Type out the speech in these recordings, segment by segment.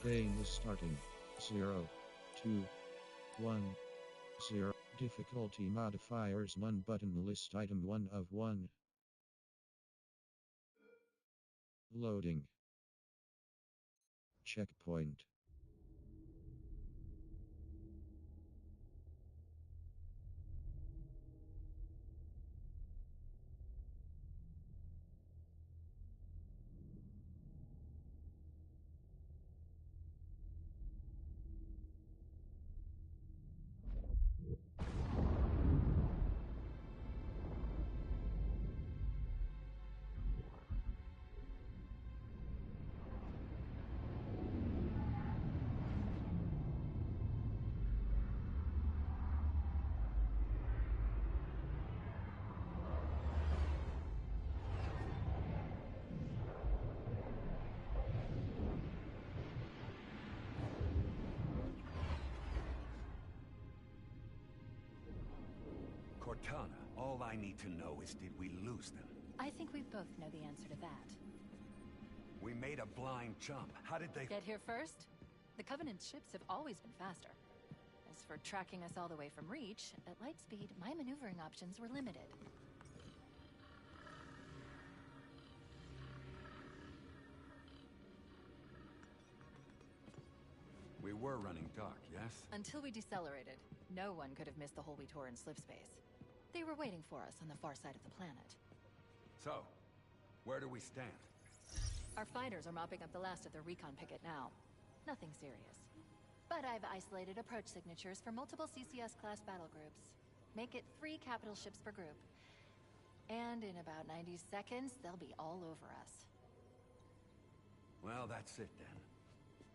Game is starting. 0, 2, 1, 0. Difficulty modifiers 1 button list item 1 of 1. Loading. Checkpoint. Cortana, all I need to know is did we lose them? I think we both know the answer to that. We made a blind jump. How did they— Get here first? The Covenant ships have always been faster. As for tracking us all the way from Reach, at light speed, my maneuvering options were limited. We were running dark, yes? Until we decelerated, no one could have missed the hole we tore in slip space. They were waiting for us on the far side of the planet. So, where do we stand? Our fighters are mopping up the last of their recon picket now. Nothing serious. But I've isolated approach signatures for multiple CCS-class battle groups. Make it 3 capital ships per group. And in about 90 seconds, they'll be all over us. Well, that's it then.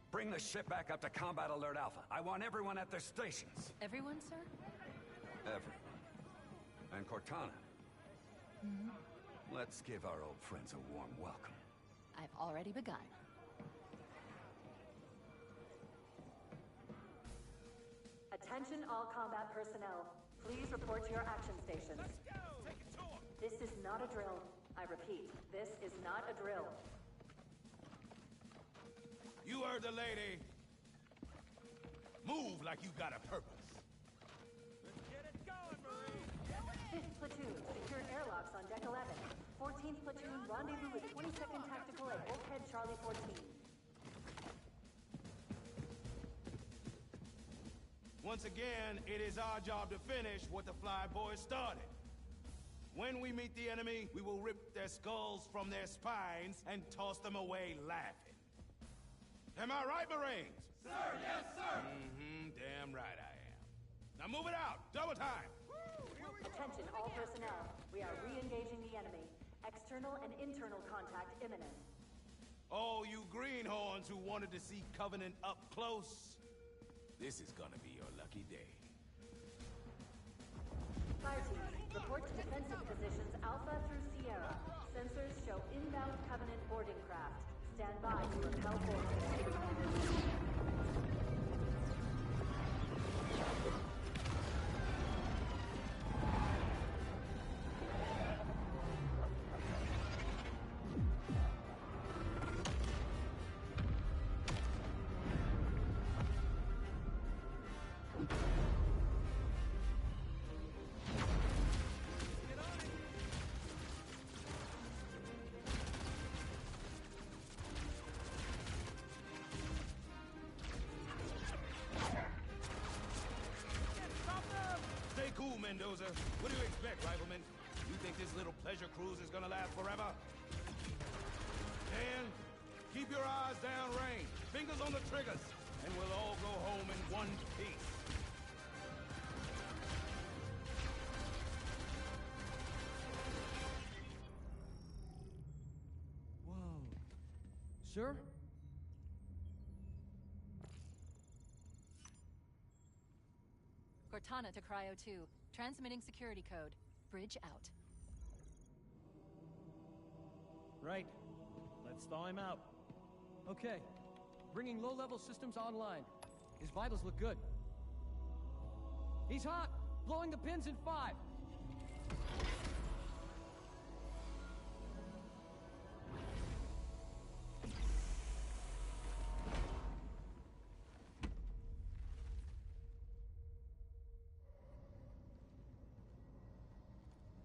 Bring the ship back up to Combat Alert Alpha. I want everyone at their stations. Everyone, sir? Everyone. And Cortana. Let's give our old friends a warm welcome. I've already begun. Attention all combat personnel. Please report to your action stations. Let's go! Take it to him! This is not a drill. I repeat, this is not a drill. You heard the lady. Move like you got a purpose. Let's get it going, Marine! 5th Platoon, secured airlocks on Deck 11. 14th Platoon, rendezvous with 22nd Tactical at Bulkhead Charlie 14. Once again, it is our job to finish what the Flyboys started. When we meet the enemy, we will rip their skulls from their spines and toss them away laughing. Am I right, Marines? Sir, yes, sir! Mm-hmm, damn right I am. Now move it out! Double time! Attention all personnel. We are re-engaging the enemy. External and internal contact imminent. Oh, you greenhorns who wanted to see Covenant up close, this is gonna be your lucky day. Fire teams, report to defensive positions Alpha through Sierra. Sensors show inbound Covenant boarding craft. Stand by to repel boarding. Stay cool, Mendoza. What do you expect, Rifleman? You think this little pleasure cruise is gonna last forever? Dan, keep your eyes downrange. Fingers on the triggers. And we'll all go home in one piece. Whoa. Sir? Cortana to Cryo 2. Transmitting security code. Bridge out. Right. Let's thaw him out. Okay. Bringing low-level systems online. His vitals look good. He's hot! Blowing the pins in 5!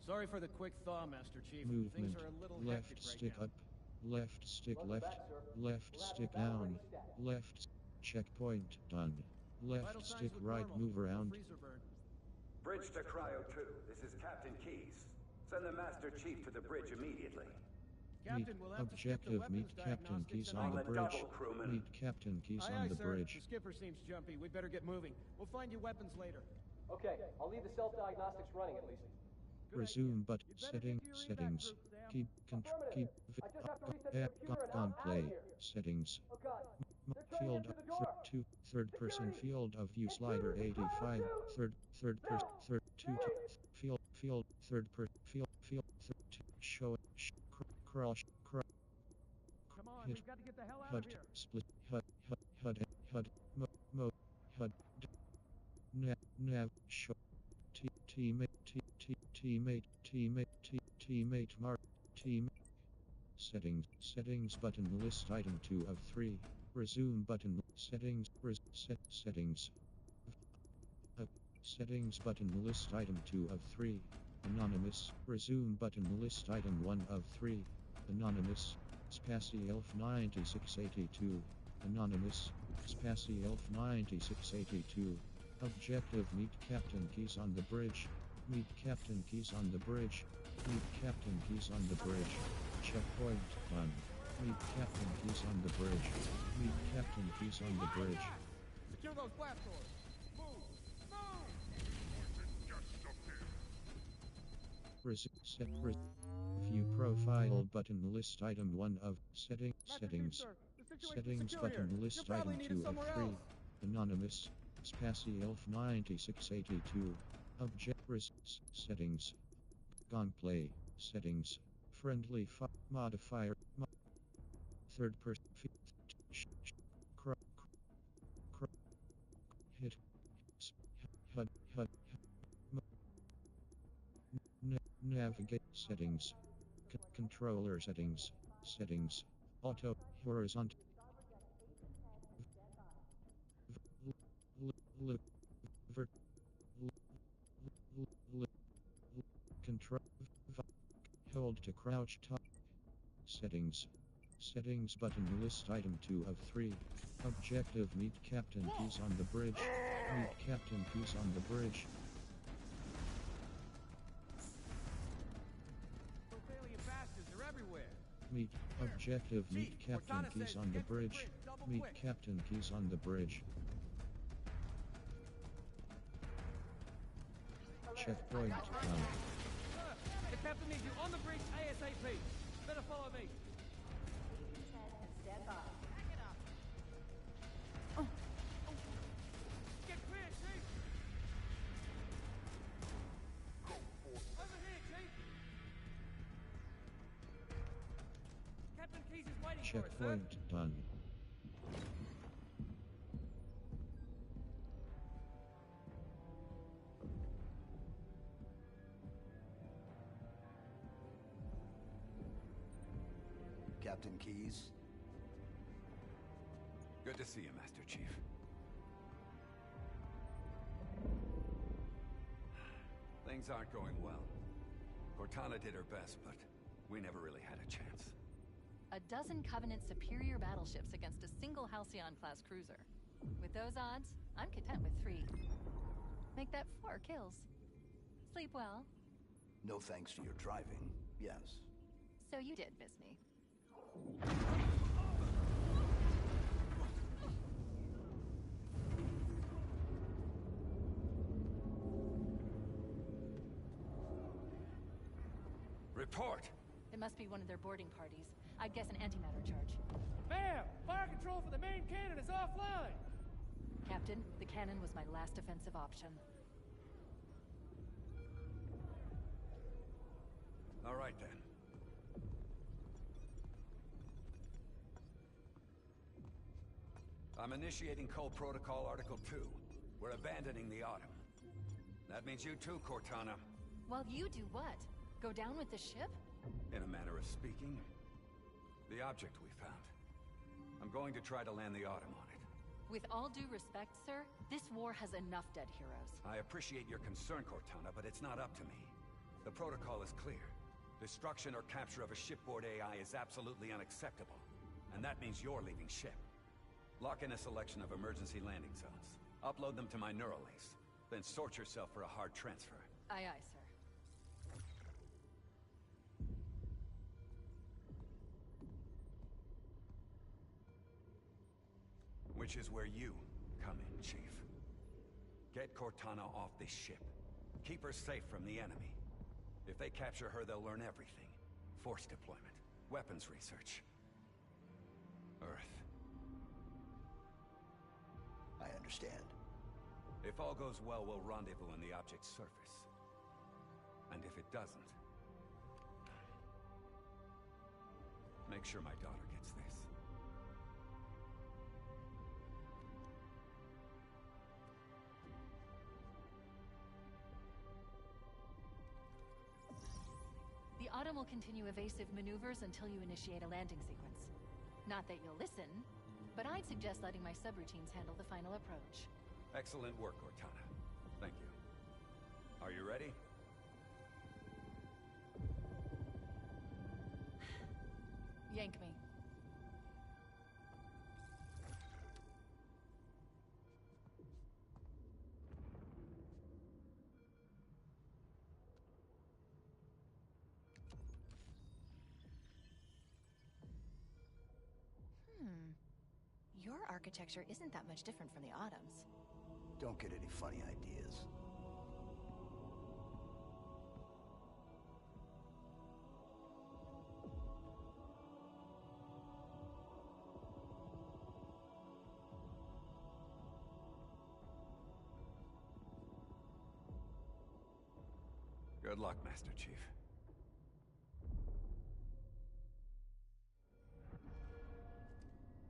Sorry for the quick thaw, Master Chief. Movement. Things are a little Left hectic stick right now. up. Left stick left. Left stick down. Left. Checkpoint done. Vital Left signs stick look right, normal. move No around. freezer burn. Bridge to Cryo 2. This is Captain Keyes. Send the Master Chief to the bridge immediately. Captain, we'll have to skip the Objective, weapons meet Captain diagnostics Keyes and on all the the bridge. double, crewman. Meet Captain Keyes Aye, on aye, the sir. bridge. The skipper seems jumpy. We'd better get moving. We'll find you weapons later. Okay, I'll leave the self-diagnostics running at least. Good Resume idea. but You'd better get to your evac settings. group, Sam. Keep Affirmative. I just have to reset the computer and I'm play outta here. settings. Oh god, they're trying to Field get through the door. third person Security! field of view slider Intruders in 85 Cryo 2! third person No! third two Please! field third per field third two show crawl Come on, hit we've got to get the hell out HUD of here. split HUD HUD nav show teammate mark team settings button list item 2 of 3 resume button settings settings button list item 2 of 3 anonymous resume button list item 1 of 3 anonymous Spassy Elf 9682 anonymous Spassy Elf 9682 objective meet Captain Keyes on the bridge meet Captain Keyes on the bridge meet Captain Keyes on the bridge checkpoint done meet Captain Keyes on the bridge meet Captain Keyes on the bridge Secure those blast doors. Move! Move! View profile button list item 1 of settings Master Chief, sir. The situation's settings secure button here. list You'll probably item need 2 it of somewhere 3 else. anonymous Spassy Elf 9682 object settings gunplay settings friendly modifier third person hit HUD navigate settings controller settings auto horizontal control hold to crouch top settings button list item 2 of 3 objective meet Captain Keyes on the bridge meet Captain Keyes on the bridge Those alien bastards are everywhere. meet objective meet Chief, Captain Cortana Keyes says on the get to the bridge bridge, double meet quick. Captain Keyes on the bridge checkpoint done The captain needs you on the bridge ASAP. Better follow me. Stand by. Get clear, Chief. Over here, Chief. Captain Keyes is waiting for us, sir. checkpoint done Captain Keyes? Good to see you, Master Chief. Things aren't going well. Cortana did her best, but we never really had a chance. A dozen Covenant superior battleships against a single Halcyon-class cruiser. With those odds, I'm content with 3. Make that 4 kills. Sleep well. No thanks to your driving, yes. So you did miss me. Report! It must be one of their boarding parties. I'd guess an antimatter charge. Ma'am, fire control for the main cannon is offline. Captain, the cannon was my last offensive option. All right, then. I'm initiating Code Protocol Article 2. We're abandoning the Autumn. That means you too, Cortana. While you do what? Go down with the ship? In a manner of speaking. The object we found. I'm going to try to land the Autumn on it. With all due respect, sir, this war has enough dead heroes. I appreciate your concern, Cortana, but it's not up to me. The protocol is clear. Destruction or capture of a shipboard AI is absolutely unacceptable. And that means you're leaving ship. Lock in a selection of emergency landing zones. Upload them to my Neuralase. Then sort yourself for a hard transfer. Aye, aye, sir. Which is where you come in, Chief. Get Cortana off this ship. Keep her safe from the enemy. If they capture her, they'll learn everything. Force deployment, weapons research. Earth. I understand. If all goes well, we'll rendezvous on the object's surface. And if it doesn't, make sure my daughter gets this. The Autumn will continue evasive maneuvers until you initiate a landing sequence. Not that you'll listen, but I'd suggest letting my subroutines handle the final approach. Excellent work, Cortana. Thank you. Are you ready? Yank me. Your architecture isn't that much different from the Autumn's. Don't get any funny ideas. Good luck, Master Chief.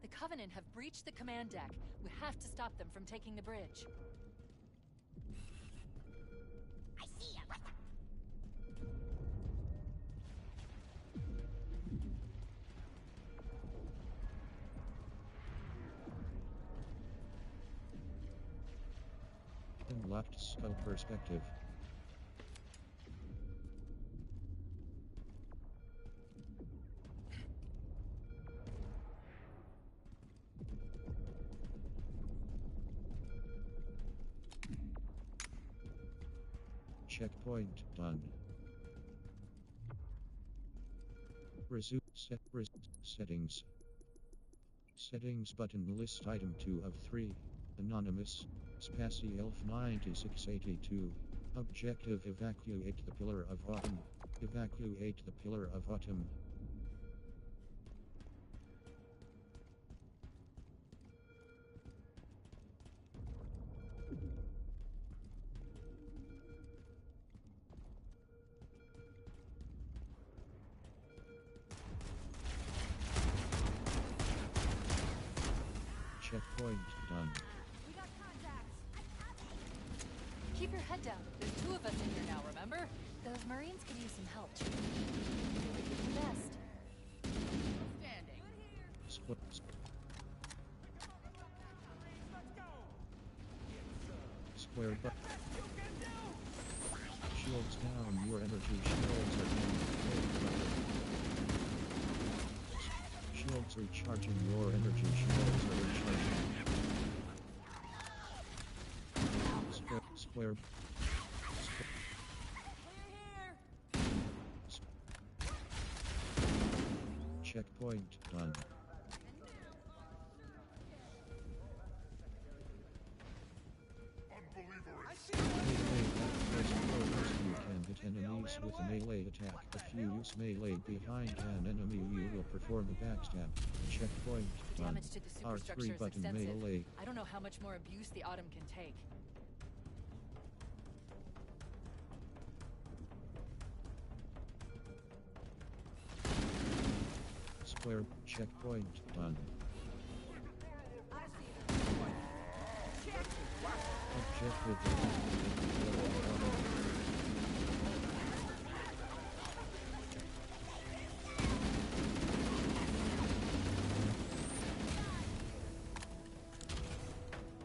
The Covenant have breached the command deck. We have to stop them from taking the bridge. I see ya. Unlocked scope perspective. Checkpoint done. Resume settings. Settings button list item 2 of 3. Anonymous. Spassy Elf 9682. Objective evacuate the Pillar of Autumn. Evacuate the Pillar of Autumn. Checkpoint done. We got contacts. Keep your head down. There's 2 of us in here now, remember? Those Marines could use some help, Chief. Do what you do best. Standing. Square button. Shields down. Your energy shields are down. Shields recharging. Your energy shields are recharging. Square. Checkpoint done. You can hit enemies with a melee attack. If you use melee behind an enemy, you will perform a backstab. Checkpoint done. Damage to the superstructure R3 is button extensive. melee. I don't know how much more abuse the Autumn can take. Square. Checkpoint done. Objective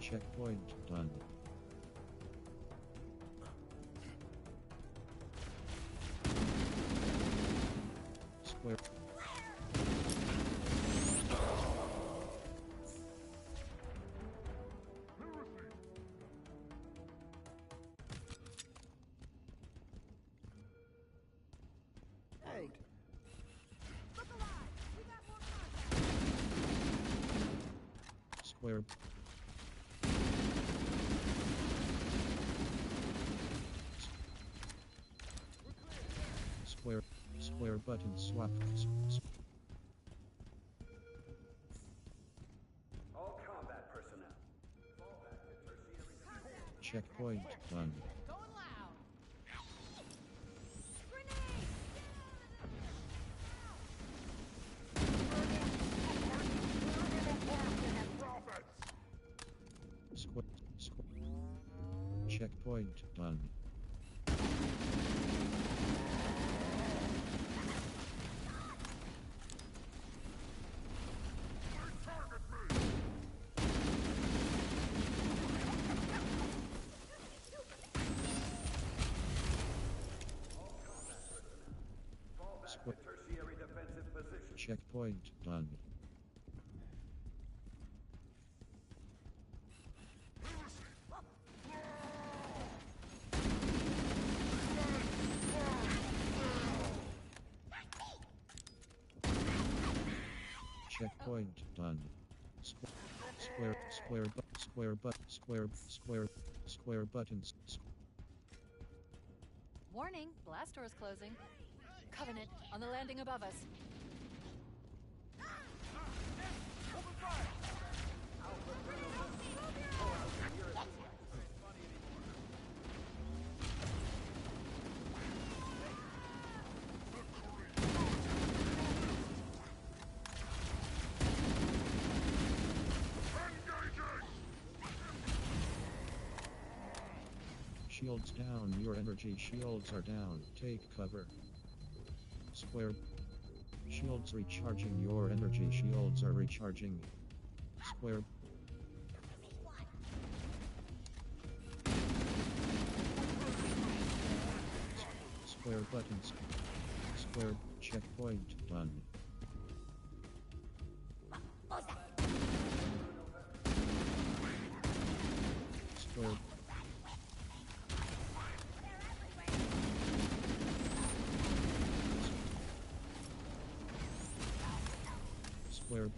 Checkpoint done. Square. Square. Square button swap. All combat personnel. Fall back to tertiary. Checkpoint done. Going loud. Square. Checkpoint done. Square. Tertiary defensive position. Checkpoint done. Checkpoint done. Square buttons. Warning, blast doors closing. Covenant on the landing above us. Shields down. Your energy shields are down. Take cover. Square. Shields recharging. Your energy shields are recharging. Square. Square buttons. Square. Checkpoint done. Square. Square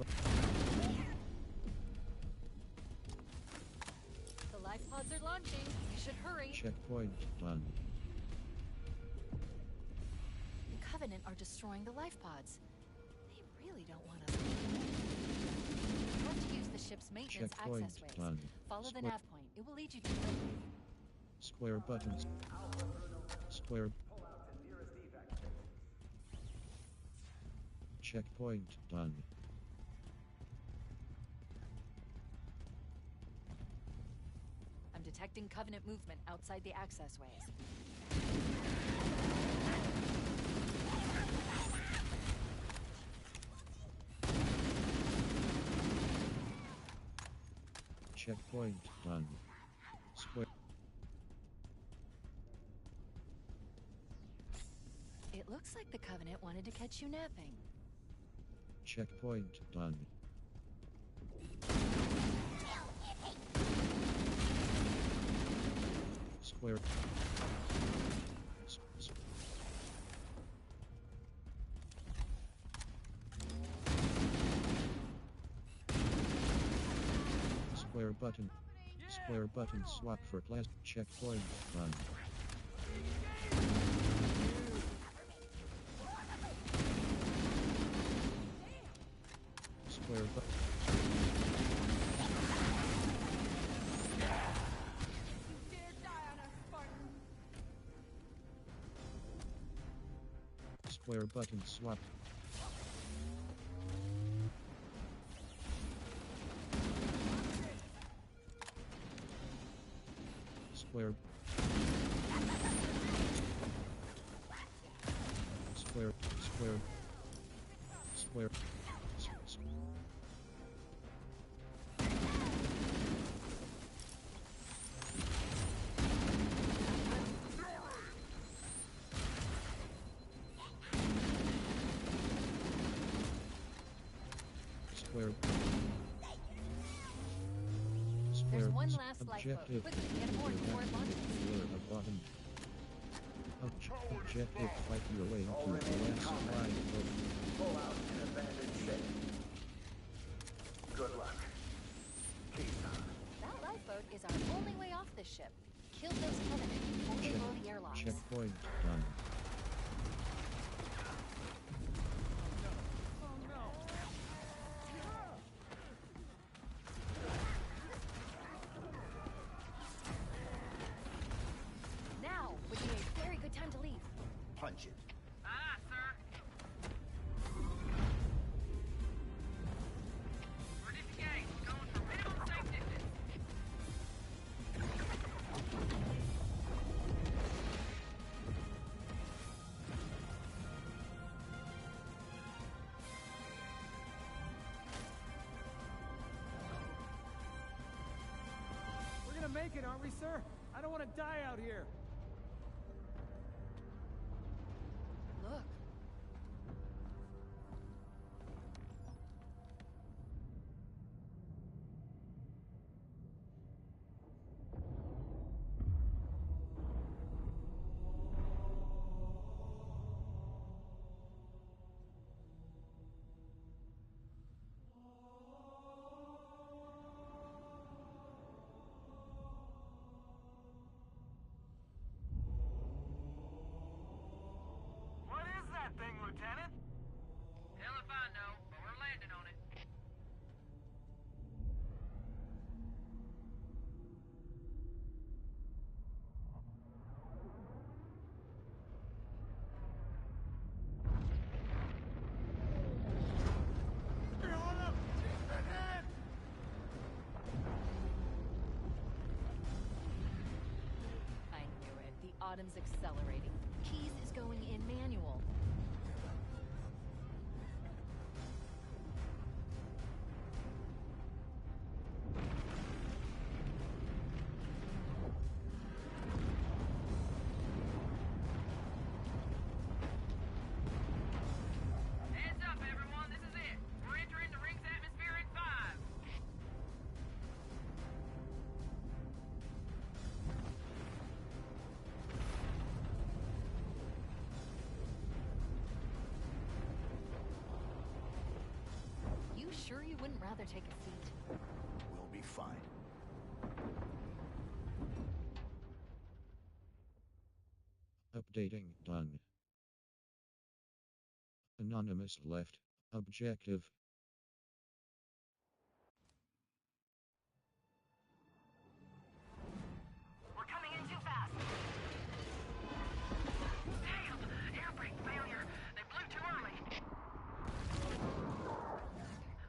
The life pods are launching. You should hurry. checkpoint done. The Covenant are destroying the life pods. They really don't want us. You have to use the ship's maintenance Checkpoint access ways. done. Follow the Square- nav point. It will lead you to it. Square buttons. Square. Checkpoint done. I'm detecting Covenant movement outside the access ways. Checkpoint done. Square. It looks like the Covenant wanted to catch you napping. Checkpoint done. Square. Square button. Square button swap for plasma. Checkpoint done. Square button. Square button swap. Square. Square. Square. Square. Square. There's Square. one last lifeboat. Objective. Quickly, get aboard before it launches. Clear the bottom. Objective, fight your way to the last lifeboat. Pull out an abandoned ship. Good luck. Checkpoint done. Now would be a very good time to leave. Punch it. Ah, sir. We're disengaged. Going for minimum safe distance. We're gonna make it, aren't we, sir? I don't want to die out here. Look. What is that thing, Lieutenant? Hell if I know, but we're landing on it. I knew it. The Autumn's accelerating. Keys is going in manual. Heads up, everyone. This is it. We're entering the ring's atmosphere in 5. You sure you wouldn't rather take a seat? We'll be fine. Updating done. Anonymous left. Objective. We're coming in too fast. Damn! Air brake failure. They blew too early.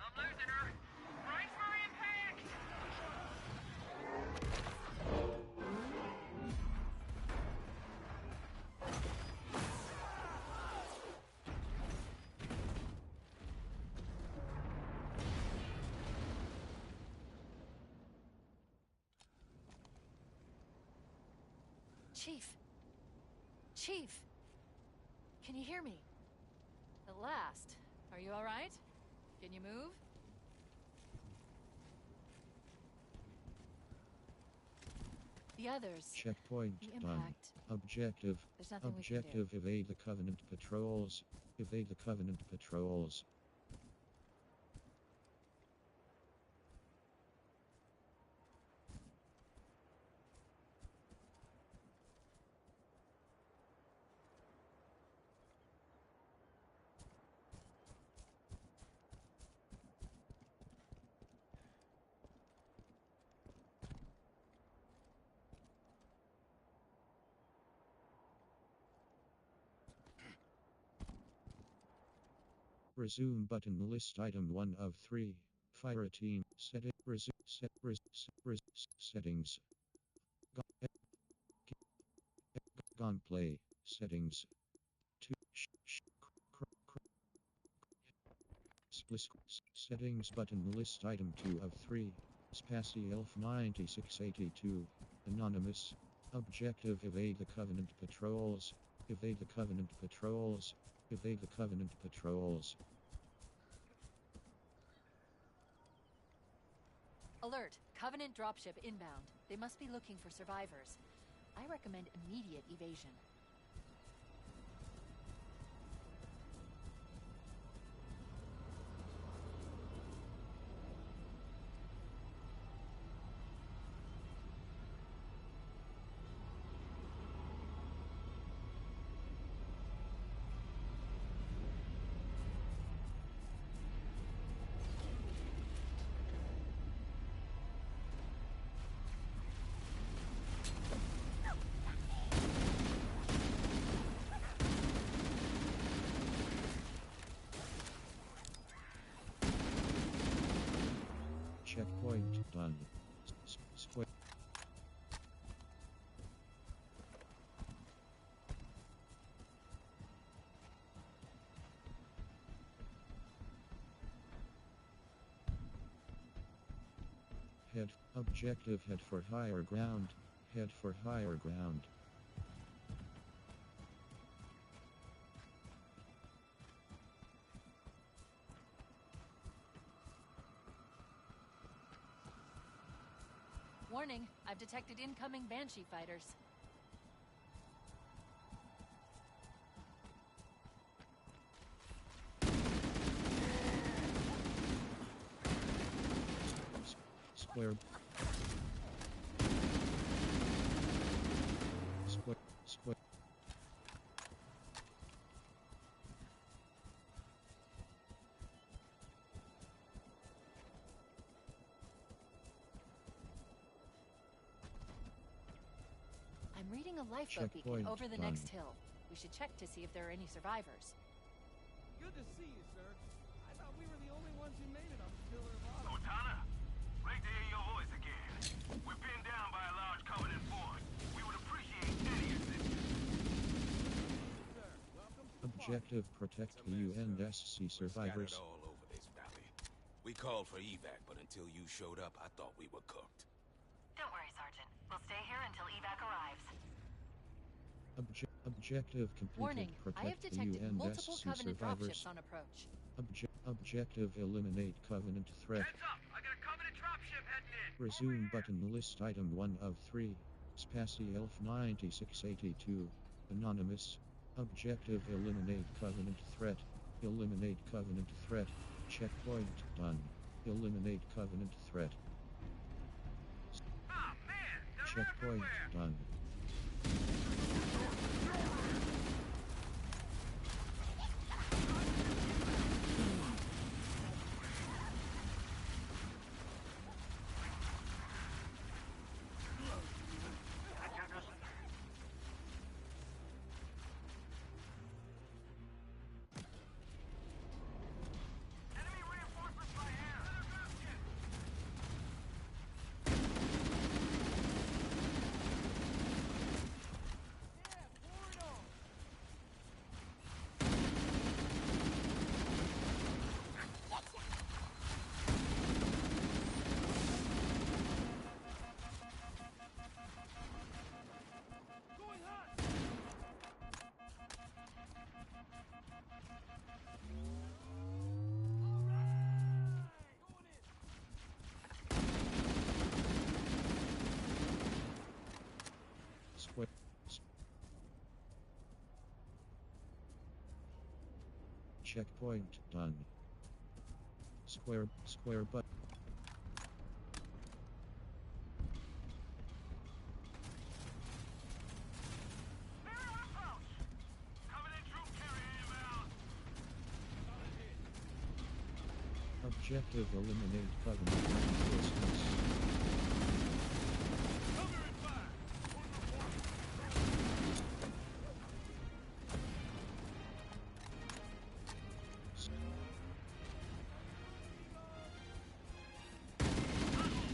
I'm losing her. Brace for impact! Chief. Chief. Can you hear me? At last. Are you all right? Can you move? The others. Checkpoint The done. impact. Objective. There's nothing we can do. Objective evade the Covenant patrols. Evade the Covenant patrols. Resume button list item 1 of 3. Fire team. Set it. Resume. Settings. Gone play. Settings. 2. Settings button list item 2 of 3. Spassy Elf 9682. Anonymous. Objective evade the Covenant patrols. Evade the Covenant patrols. Evade the Covenant patrols. Alert! Covenant dropship inbound. They must be looking for survivors. I recommend immediate evasion. Checkpoint done. Square. Head. Objective head for higher ground. Head for higher ground. Warning, I've detected incoming Banshee fighters. Square. Square. Square. I'm reading a lifeboat beacon Checkpoint over the done. next hill. We should check to see if there are any survivors. Good to see you, sir. I thought we were the only ones who made it up the Pillar of Autumn. Cortana, great to hear your voice again. We're pinned down by a large Covenant force. We would appreciate any assistance. Sir, welcome to the Objective protect the UNSC survivors. Scattered all over this valley. We called for evac, but until you showed up, I thought we were cooked. Don't worry, Sergeant. We'll stay here until evac arrives. Objective completed. Warning, I have Protect the detected multiple UNSC Covenant survivors. dropships on approach. Objective eliminate Covenant threat. Heads up! I got a Covenant dropship heading in. Resume button list item 1 of 3. Spassy Elf 9682. Anonymous. Objective eliminate Covenant threat. Eliminate Covenant threat. Checkpoint done. Eliminate Covenant threat. Ah, man! They're Checkpoint everywhere! done. Enemy reinforcements by air! Another dropship! Going hot! Square. Checkpoint done. Square but. Barrier approach! Covenant troop carrier inbound! Objective eliminate Covenant reinforcements. Cover and fire!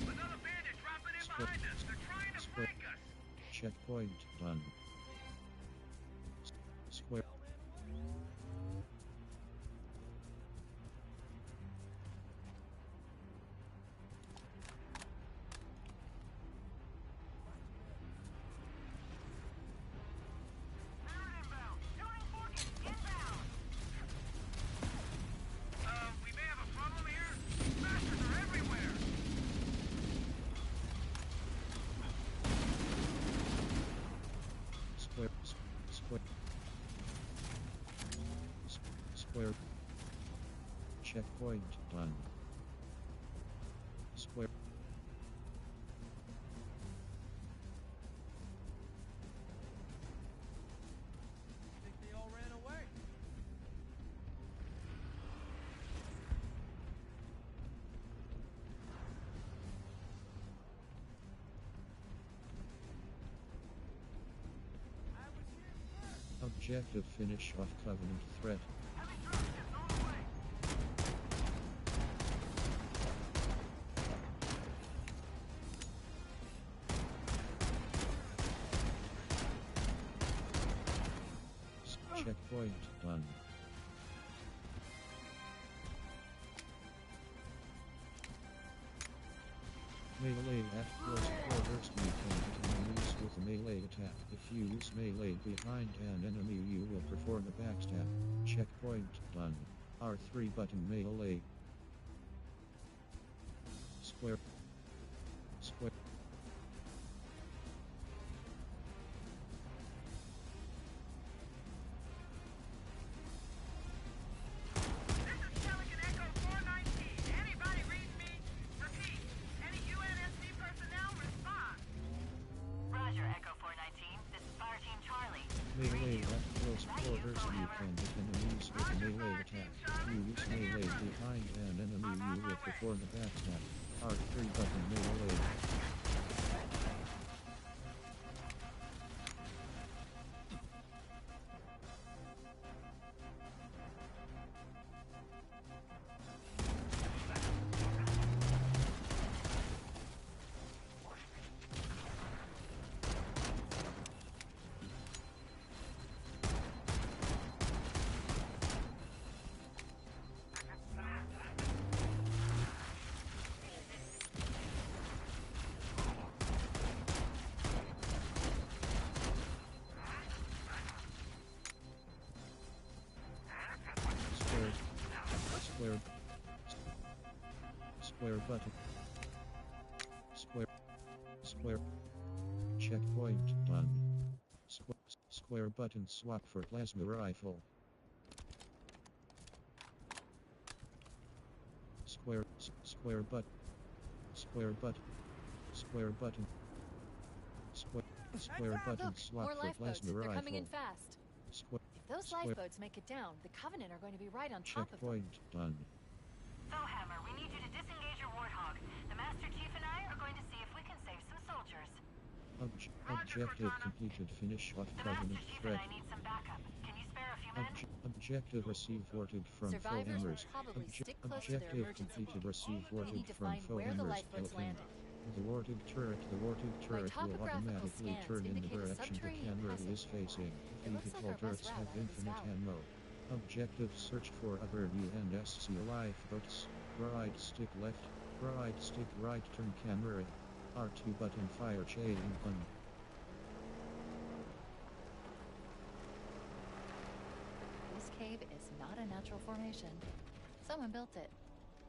Another bandit dropping in Square. behind us! They're trying to Square. flank us! Checkpoint done. Square. Spirit inbound! Shooting forces inbound! We may have a problem here. Bastards are everywhere! Square. Checkpoint done. Square. Think they all ran away? I was here first. Objective finish off Covenant threat. Heavy dropships on the way! Checkpoint done. Melee at close quarters. You can hit enemies with a melee attack. If you use melee behind an enemy, you will perform a backstab. Checkpoint done. R3 button melee. Square. Square. Melee at close quarters. You can hit enemies with a melee attack. If you use melee behind an enemy, you will perform a backstab. R3 button melee. Square button. Square. Checkpoint done. Square button swap for plasma rifle. Square button. Square button. Square button Look, swap more for lifeboats. plasma They're rifle. coming in fast. Square. If those lifeboats make it down, the Covenant are going to be right on top of them. Checkpoint done. Sohammer, we need you to disengage your Warthog. The Master Chief and I are going to see if we can save some soldiers. Objective completed. Finish off The Master Covenant Chief threat. and I need some backup. Can you spare a few men? Objective receive warded from Survivors will Foehammers. probably stick close to their Objective emergency completed. room. Receive We warded need to from find where the Foehammers. lifeboats Elephant. landed. The warded turret will topographical automatically scans turn in the indicate a direction the subterranean camera is passageway. facing. It looks like Vehicle our best turrets route have out of this infinite valley. ammo. Objective search for other UNSC lifeboats. Right stick left, right stick right, turn camera. R2 button fire chain gun. This cave is not a natural formation. Someone built it,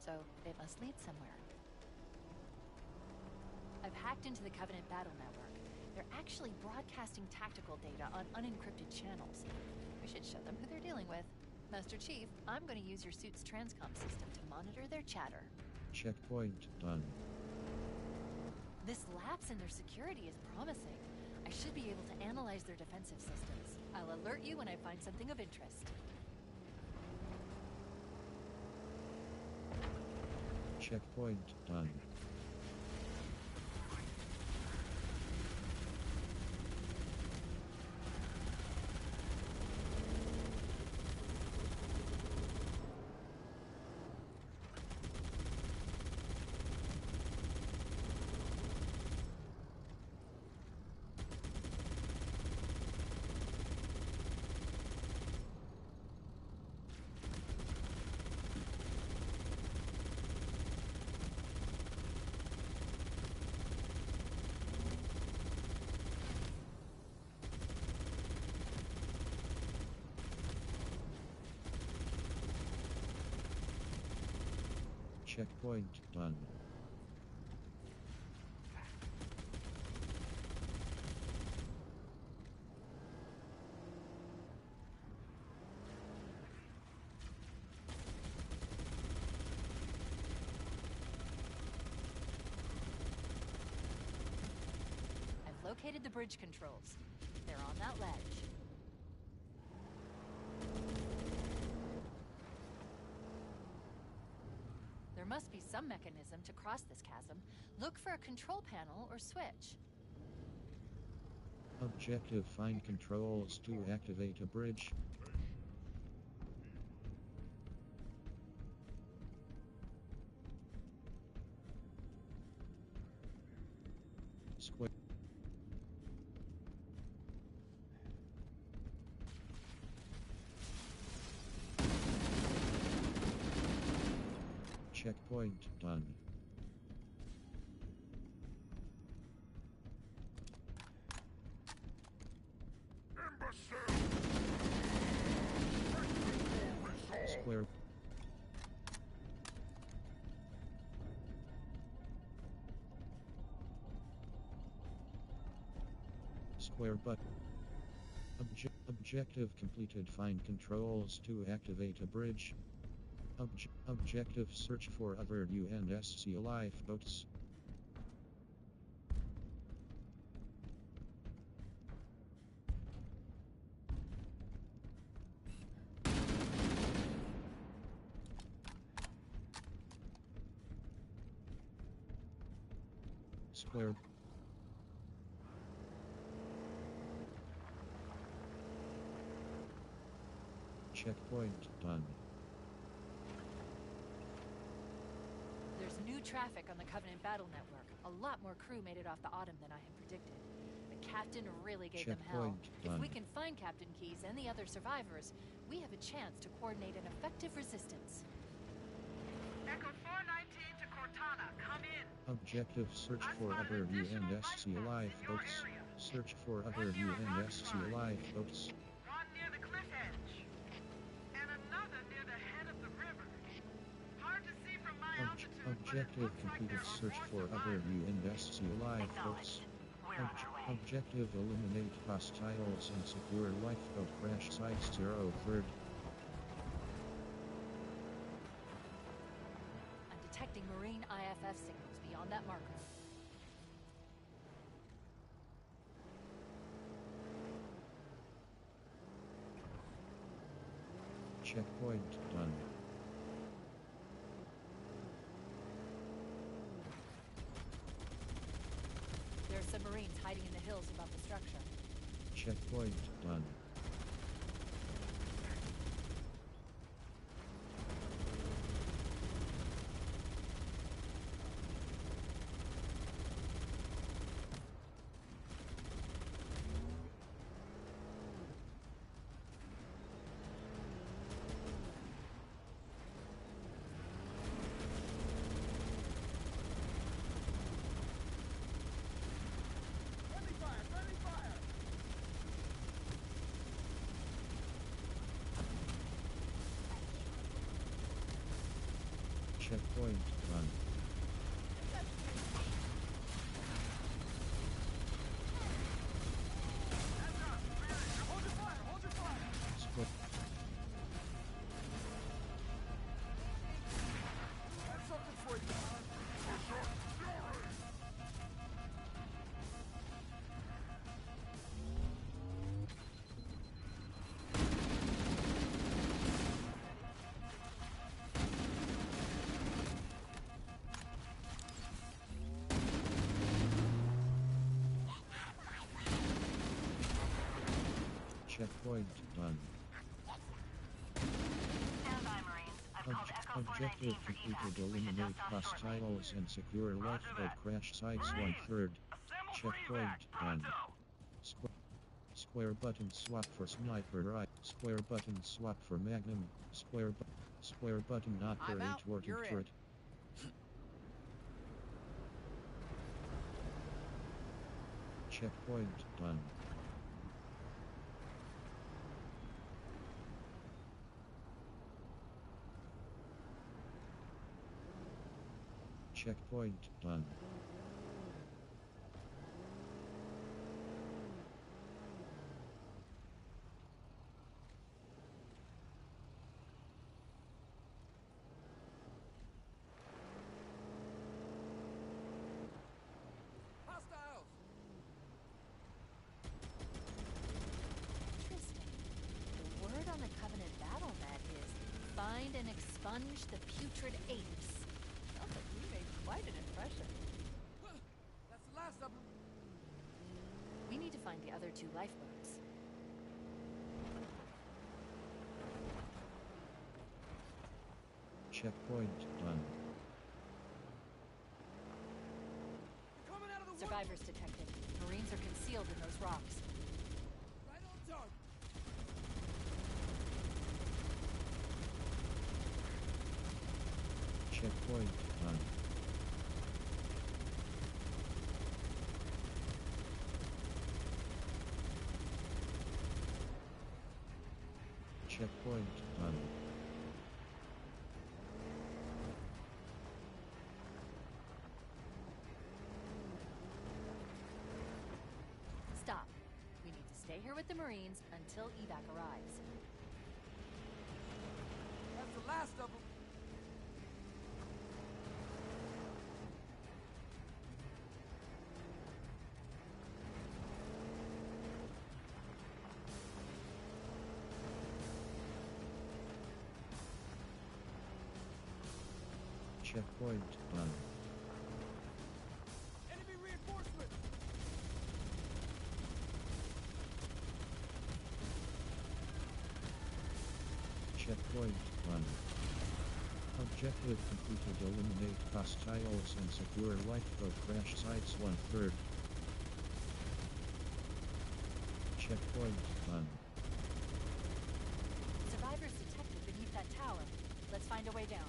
so it must lead somewhere. I've hacked into the Covenant battle network. They're actually broadcasting tactical data on unencrypted channels. We should show them who they're dealing with. Master Chief, I'm going to use your suit's transcom system to monitor their chatter. Checkpoint done. This lapse in their security is promising. I should be able to analyze their defensive systems. I'll alert you when I find something of interest. Checkpoint done. Checkpoint done. I've located the bridge controls. They're on that ledge. There must be some mechanism to cross this chasm. Look for a control panel or switch. Objective find controls to activate a bridge. Square. Checkpoint done. Square. Square button. Objective completed. Find controls to activate a bridge. Objective search for other UNSC lifeboats. Square. Checkpoint done. There's new traffic on the Covenant battle network. A lot more crew made it off the Autumn than I had predicted. The captain really gave them hell. If we can find Captain Keyes and the other survivors, we have a chance to coordinate an effective resistance. Echo 419 to Cortana, come in. Objective search for other UNSC lifeboats. Search for other UNSC lifeboats. One near the cliff edge. And another near the head of the river. Hard to see from my altitude, Objective completed. Search for other UNSC lifeboats. Objective eliminate hostiles and secure lifeboat crash sites 03rd. I'm detecting marine IFF signals beyond that marker. Checkpoint done. There are submarines hiding in the hills above the structure. Checkpoint done. Checkpoint done. Split. Checkpoint done. Stand by, Marines. I've called Echo Objective 419 for completed. evac. We should Eliminate adjust on shortly. hostiles and secure lifeboat crash sites 1/3. Checkpoint done. Square button swap for sniper right. Square button swap for magnum. Square button operate working turret. Checkpoint done. Checkpoint done. Hostiles! Interesting. The word on the Covenant battle net is find and expunge the putrid apes. Sounds like you made quite an impression. That's the last of them. We need to find the other two lifeboats. Checkpoint done. Coming out of the Survivors detected. Marines are concealed in those rocks. right on target. Checkpoint done. Checkpoint done. Stop. We need to stay here with the Marines until evac arrives. That's the last of them. Checkpoint done. Enemy reinforcement! Checkpoint done. Objective completed. Eliminate hostiles and secure lifeboat crash sites 1/3. Checkpoint done. Survivors detected beneath that tower. Let's find a way down.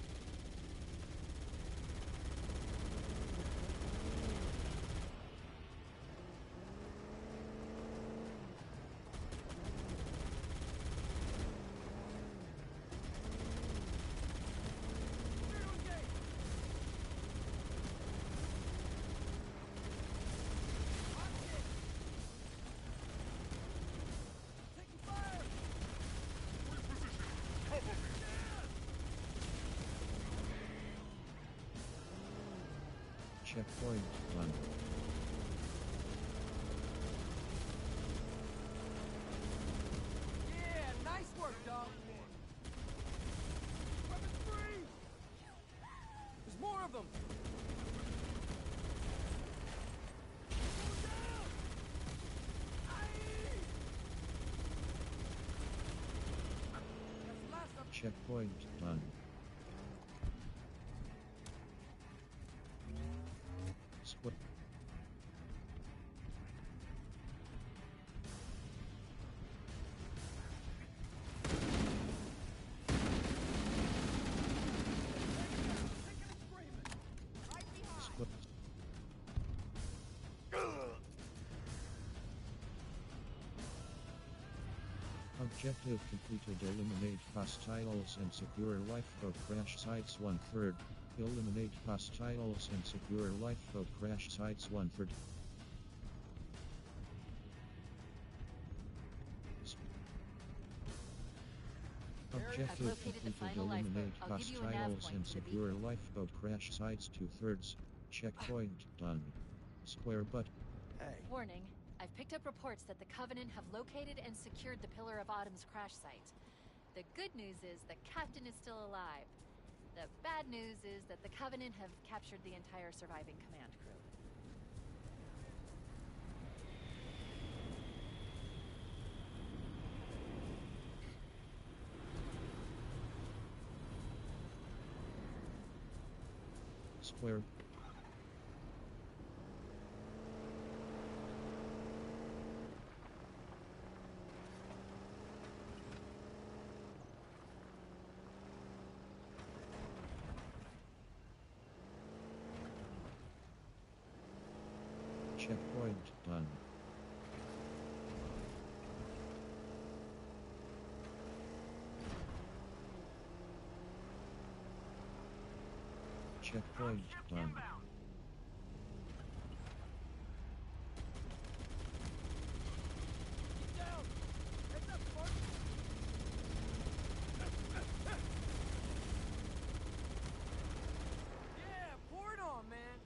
Checkpoint done. Yeah, nice work, dog. Weapons free! There's more of them! Checkpoint done. Split. Split. Objective completed. Eliminate hostiles and secure lifeboat crash sites 1/3. Eliminate hostiles and secure lifeboat crash sites 1/3. Objective located the completed. final lifeboat. Eliminate I'll give you a nav hostiles point and to the secure beacon. lifeboat crash sites 2/3. Checkpoint done. Square but. Hey. Warning. I've picked up reports that the Covenant have located and secured the Pillar of Autumn's crash site. The good news is the captain is still alive. The bad news is that the Covenant have captured the entire surviving command crew. Square. Checkpoint done. Checkpoint done. Down! Heads up, Spartan! Yeah, pour it on, man!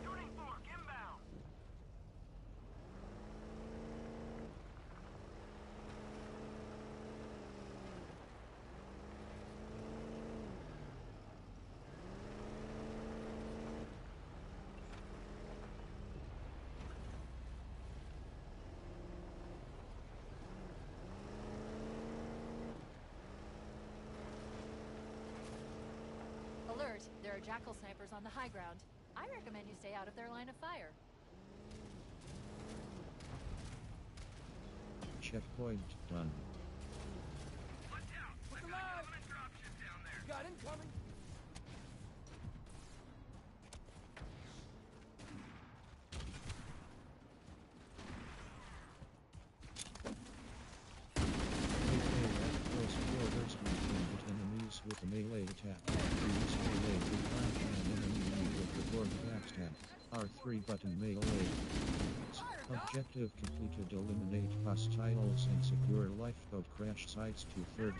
Tuning fork inbound. Alert, there are Jackal snipers on the high ground. I recommend you stay out of their line of fire. Checkpoint done. Look alive! Got incoming! Close quarters with enemies with a melee attack. Use melee to flank an enemy with the forward backstab. R3 button melee. Objective completed. Eliminate hostiles and secure lifeboat crash sites 2/3.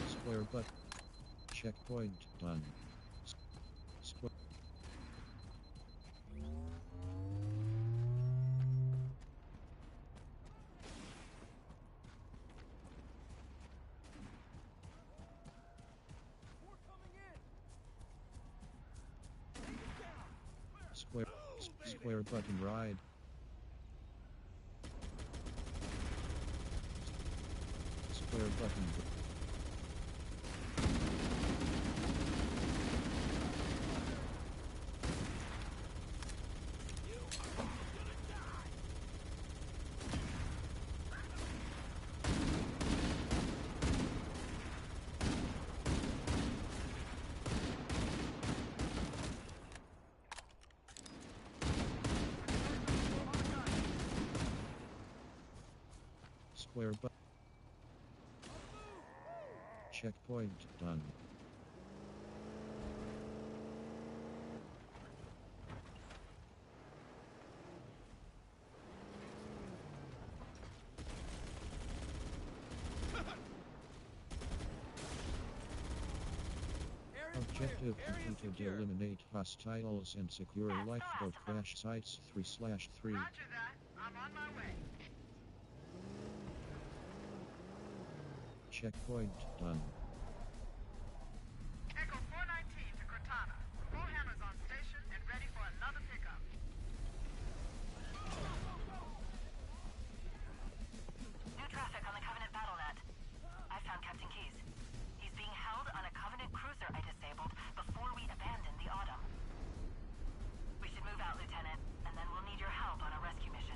Square but checkpoint done. Square. Square button ride. Square button. Square button. Checkpoint done. Objective completed. Eliminate hostiles and secure lifeboat crash sites 3/3. Roger that. I'm on my way. Checkpoint done. Echo 419 to Cortana. Bullhammer's on station and ready for another pickup. New traffic on the Covenant BattleNet. I found Captain Keyes. He's being held on a Covenant cruiser I disabled before we abandoned the Autumn. We should move out, Lieutenant, and then we'll need your help on a rescue mission.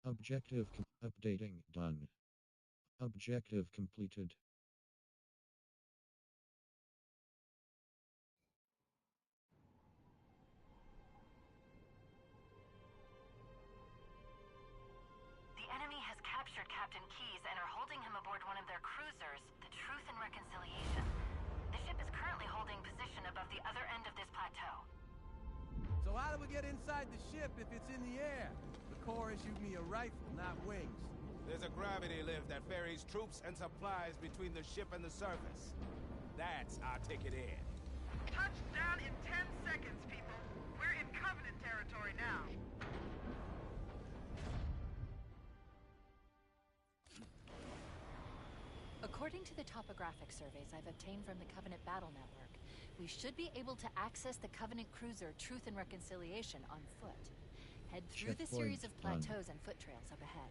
Objective updating done. Objective completed. The enemy has captured Captain Keyes and are holding him aboard one of their cruisers, the Truth and Reconciliation. The ship is currently holding position above the other end of this plateau. So how do we get inside the ship if it's in the air? The Corps issued me a rifle, not wings. There's a gravity lift that ferries troops and supplies between the ship and the surface. That's our ticket in. Touchdown in 10 seconds, people. We're in Covenant territory now. According to the topographic surveys I've obtained from the Covenant Battle Network, we should be able to access the Covenant cruiser Truth and Reconciliation on foot. Head through the series of plateaus and foot trails up ahead.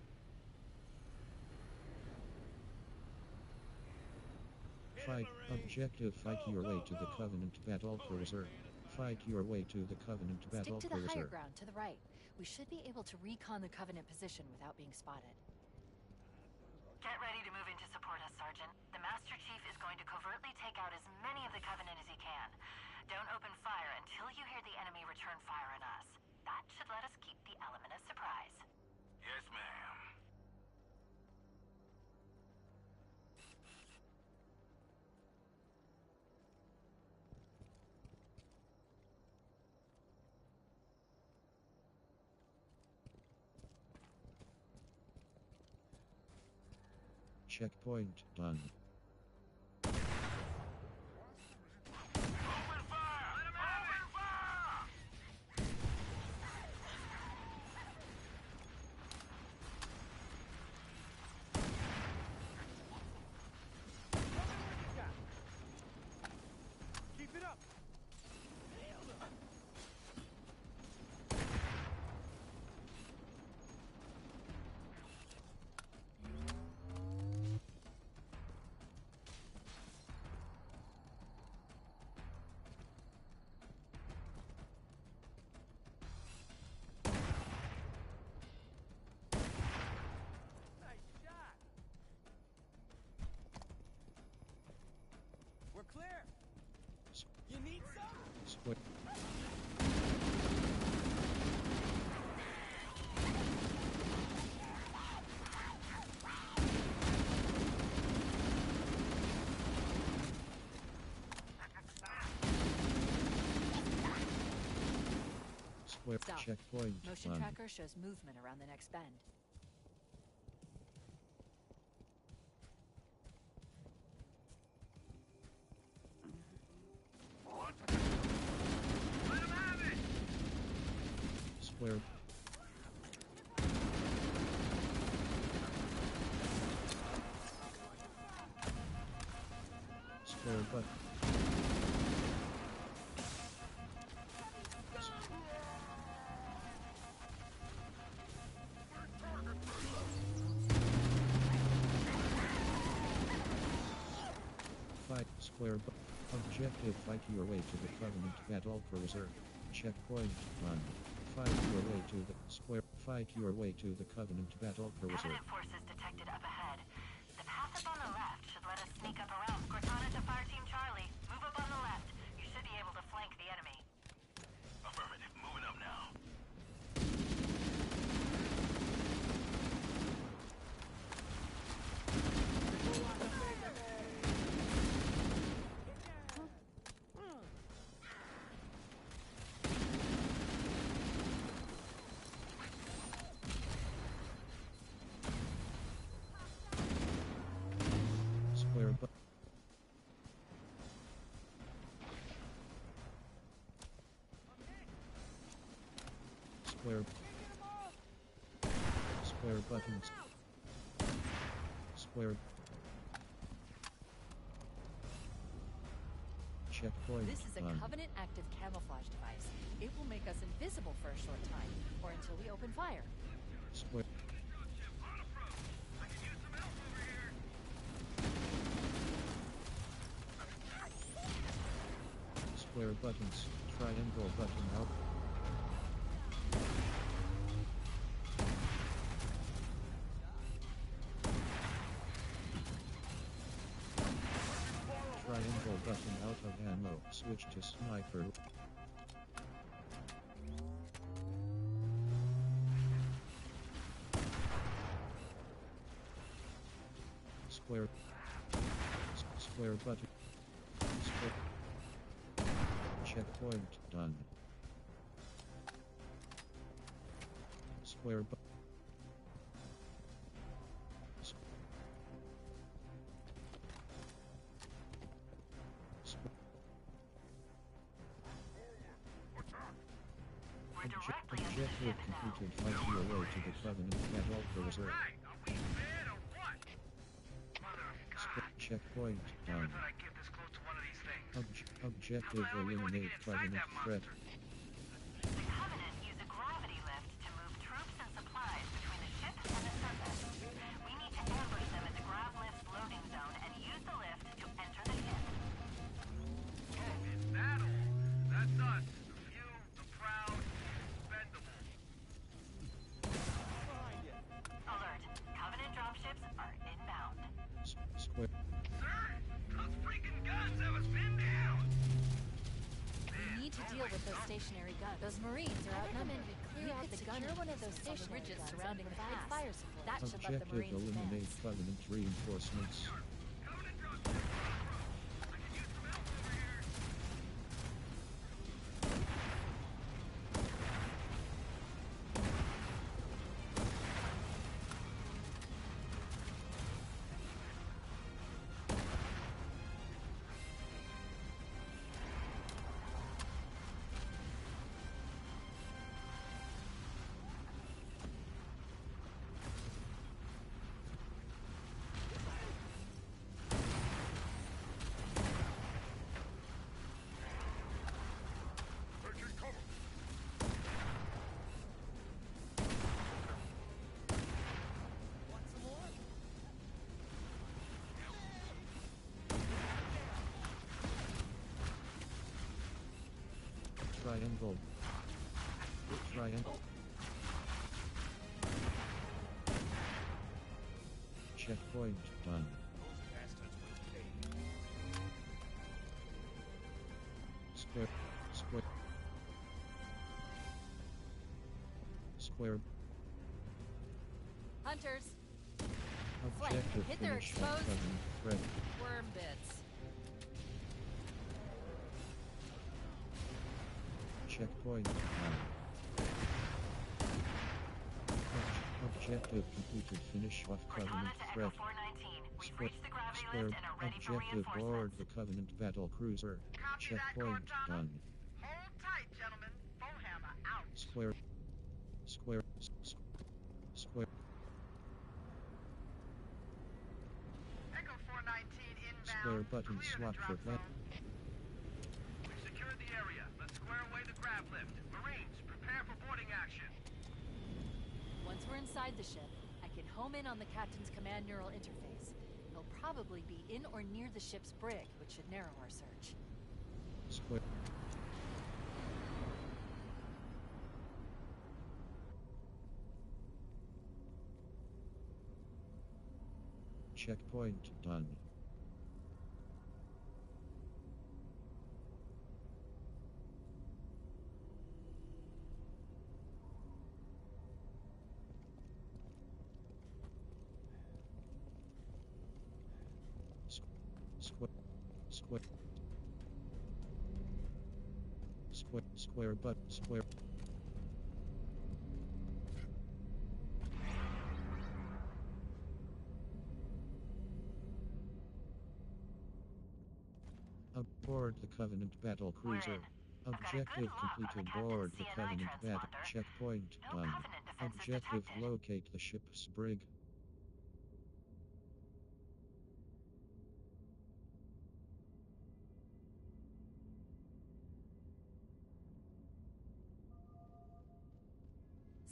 Objective fight your way to the Covenant battle cruiser. Fight your way to the Covenant battle cruiser. Stick to the higher ground to the right. We should be able to recon the Covenant position without being spotted. Get ready to move in to support us, Sergeant. The Master Chief is going to covertly take out as many of the Covenant as he can. Don't open fire until you hear the enemy return fire on us. That should let us keep the element of surprise. Yes, ma'am. Checkpoint done. clear. S- You need some? Square. Square Stop. checkpoint. Motion done. tracker shows movement around the next bend. Square. Square button. Fight square objective fight your way to the Covenant Battle Cruiser. Checkpoint done. Fight your way to the square. Fight your way to the Covenant Battle Cruiser. Covenant forces detected up ahead. The path up on the left should let us sneak up around. Cortana to Fire Team Charlie. Move up on the left. You should be able to flank the enemy. Affirmative. Moving up now. Square but square square buttons square checkpoint This is a done. Covenant active camouflage device. It will make us invisible for a short time, or until we open fire. Square square buttons triangle button out triangle button out of ammo switch to sniper square square button square checkpoint done square button We're directly under the objective ship now. completed fight your way to the Covenant Battle Cruiser Right. Are we fed or what? checkpoint Never done thought I'd get this close to one of these things. objective How the hell are we going to eliminate get inside Covenant that threat monster? The Covenant use a gravity lift to move troops and supplies between the ship and the surface. We need to ambush them at the grav lift loading zone and use the lift to enter the ship. Oh, it's that all. That's us. The few, the proud, expendable. Alert. Covenant dropships are inbound. square Sir, those freaking guns have us pinned down. We need to deal with those stationary guns. Those Marines are outnumbered. Clear out the gun one of those stationary ridges surrounding the pass. Fire support. That should let the objective Marines eliminate advance. Covenant reinforcements Covenant dropship on approach. I can use some help over here. triangle triangle checkpoint done Square. Square. Hunters, Objective hit their finish exposed Covenant threat. worm bits. Checkpoint on. Objective completed. Finish off Covenant threat. Square. Objective board the Covenant battle cruiser. Checkpoint done. Hold tight, gentlemen. Bowhammer out. Square. Echo 419 inbound. Square button Clear to swap drop for that. zone. We've secured the area. Let's square away the grab lift. Marines, prepare for boarding action. Once we're inside the ship, I can home in on the captain's command neural interface. He'll probably be in or near the ship's brig, which should narrow our search. Square. Checkpoint done. Square but square. Aboard the Covenant battle cruiser. Objective completed. Board the Covenant battle. Checkpoint done. Objective locate the ship's brig.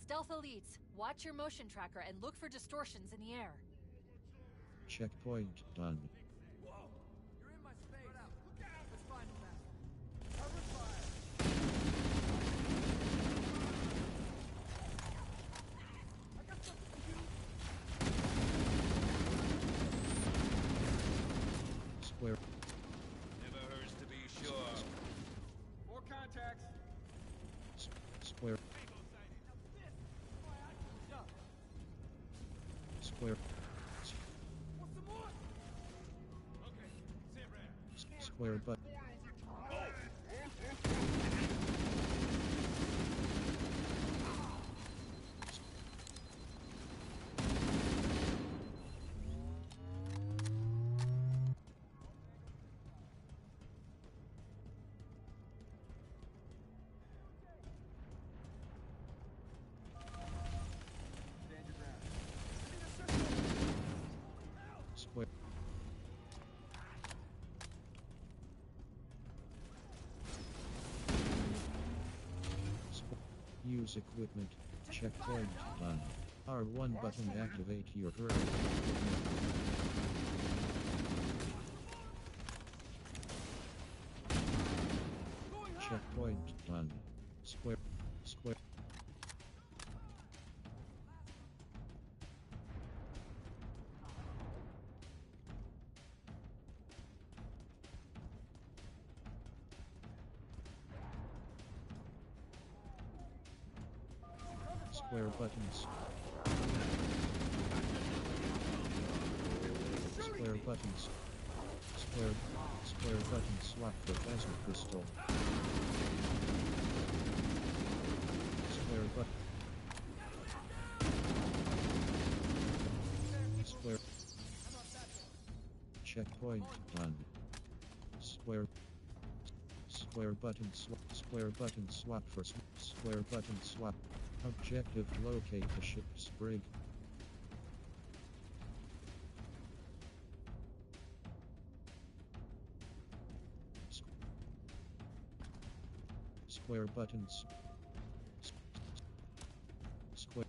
Stealth elites, watch your motion tracker and look for distortions in the air. Checkpoint done. Whoa! You're in my space. Look out! Let's find him fast. Cover fire! I got something to do. Square. Never hurts to be sure. More contacts. Square. Square. Want some more? Okay, sit rare. Square but. Square. Use equipment. Checkpoint done. R1 button activate your group. Checkpoint done. Square. Square buttons. Square buttons. Square button swap for plasma crystal. Square button. Square. Checkpoint done. Square button swap. Square button swap for square button swap. Objective locate the ship's brig. Square buttons. Square.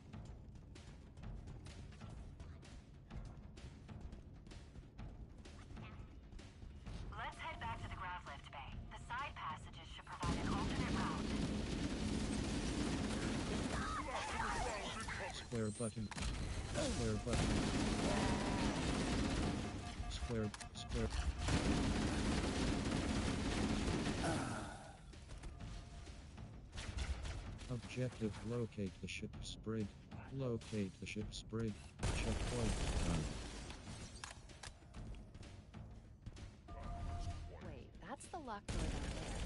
Let's head back to the grav lift bay. The side passages should provide an alternate route. Square button. Square button. Square. Objective: locate the ship's brig. Locate the ship's brig. Checkpoint done. Wait, that's the locked door down there.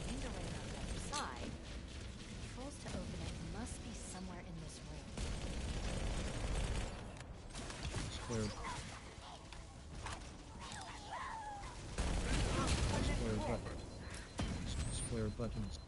Things are right on the other side. Controls to open it must be somewhere in this room. Square. Square buttons.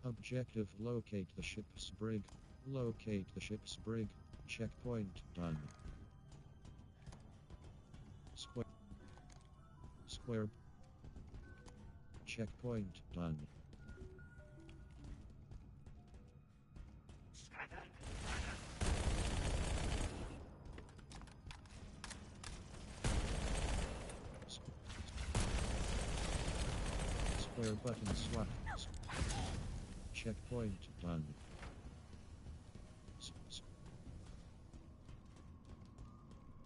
Objective: locate the ship's brig. Locate the ship's brig. Checkpoint done. Square. Checkpoint done. Square button swap. Checkpoint done.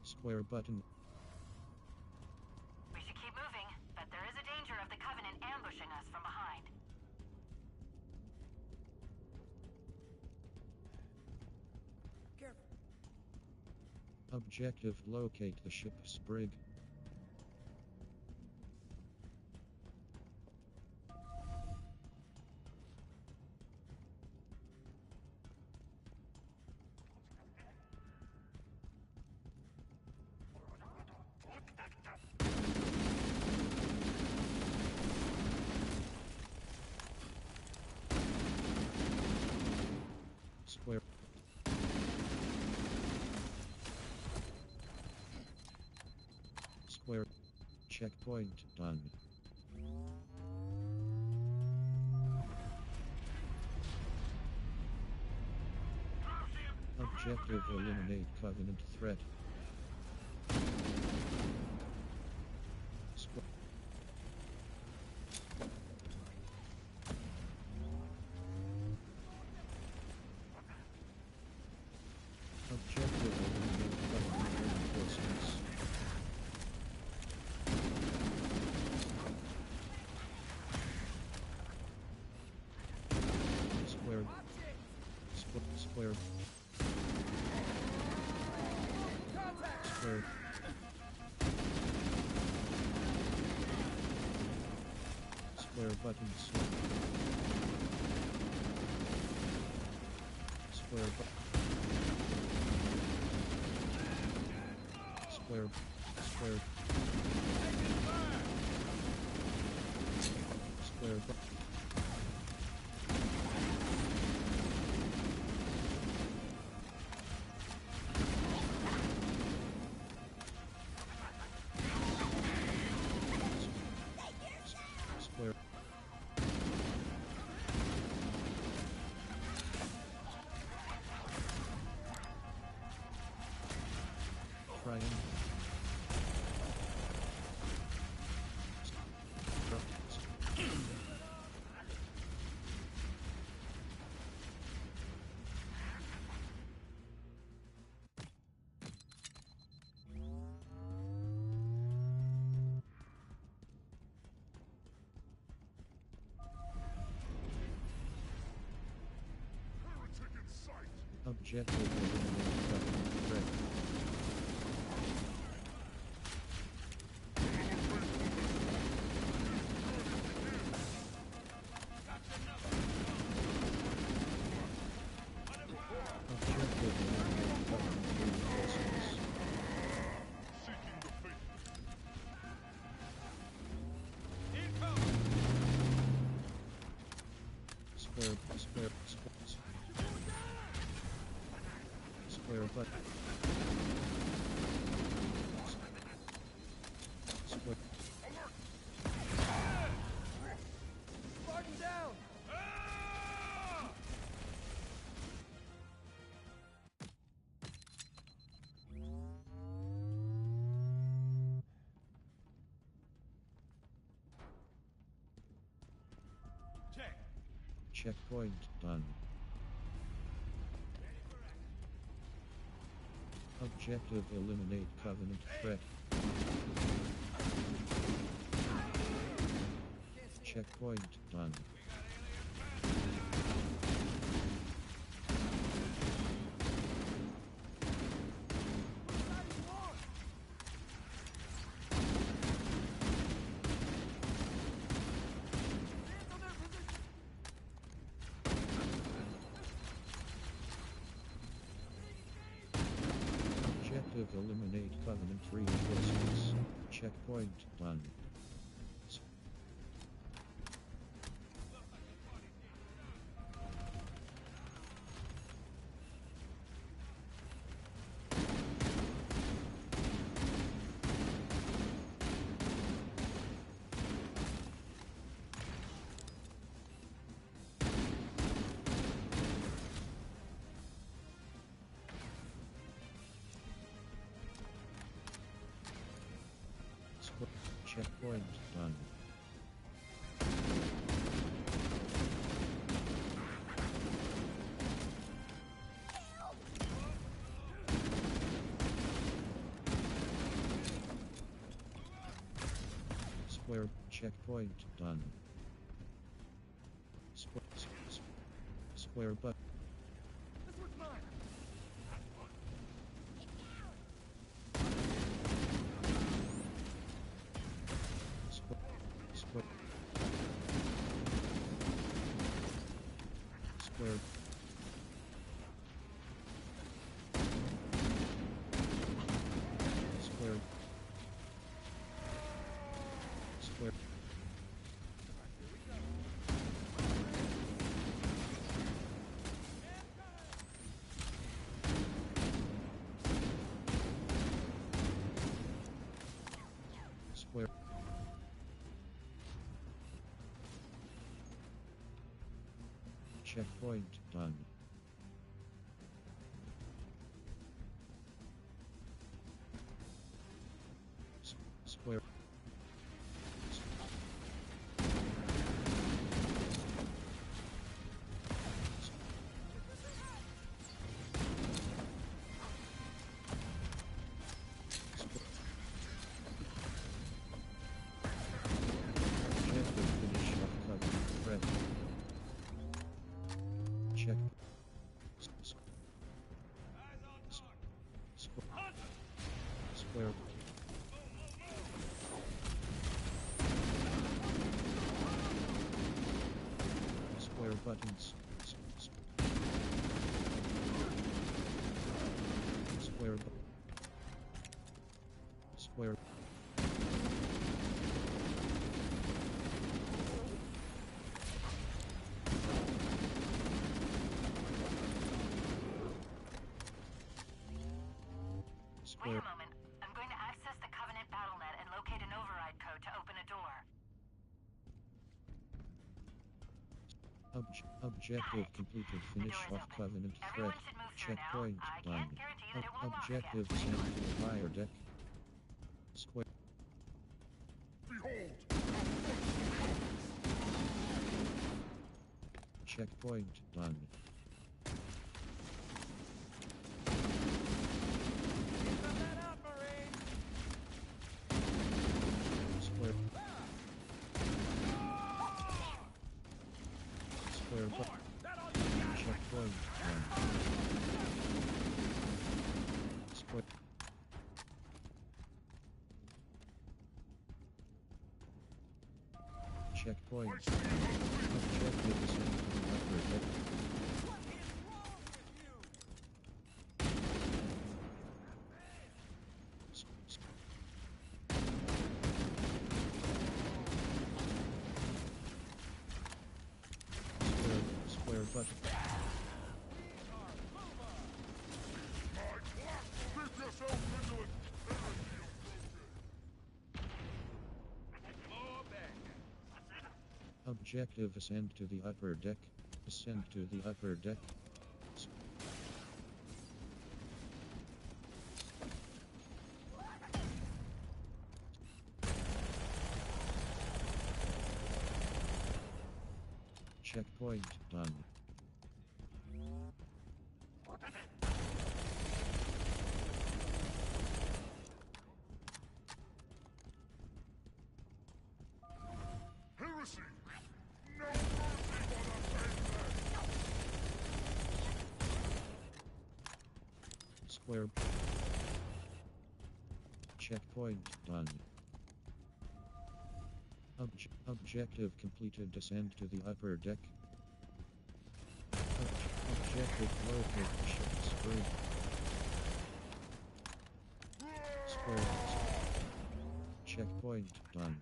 Square button. We should keep moving, but there is a danger of the Covenant ambushing us from behind. Careful. Objective: locate the ship's brig. Square. Square. Checkpoint done. Objective: eliminate Covenant threat. Objective: eliminate Covenant reinforcements. Square. Square. Square. Square button swap. Square button. Square. Square. Square button. Square. Triangle. Objective: eliminate Covenant threat. Objective: eliminate Covenant reinforcements. Square. Square. Square button. Square. Spartan down! Checkpoint done. Objective eliminate Covenant threat. Checkpoint done. Objective eliminate Covenant reinforcements. Checkpoint done. Checkpoint done. Square checkpoint done. Square but. This one's mine. Square. Square. Square. Square. Checkpoint done. Square. Objective finish off Covenant threat. Check. Square. Square buttons. Square. Square. Wait a moment. I'm going to access the Covenant BattleNet and locate an override code to open a door. Objective completed. Finish off Covenant threat. Checkpoint done. Objective sent to the fire deck. Square. Checkpoint done. Square. Square but. Checkpoint done. Square. Checkpoint. Objective is in the upper deck. Square button. Objective ascend to the upper deck. Ascend to the upper deck. Checkpoint done. Heresy! No mercy for the faithless! Square. Checkpoint done. Objective completed. Descend to the upper deck. Objective locate the ship's brig. Square. Checkpoint done.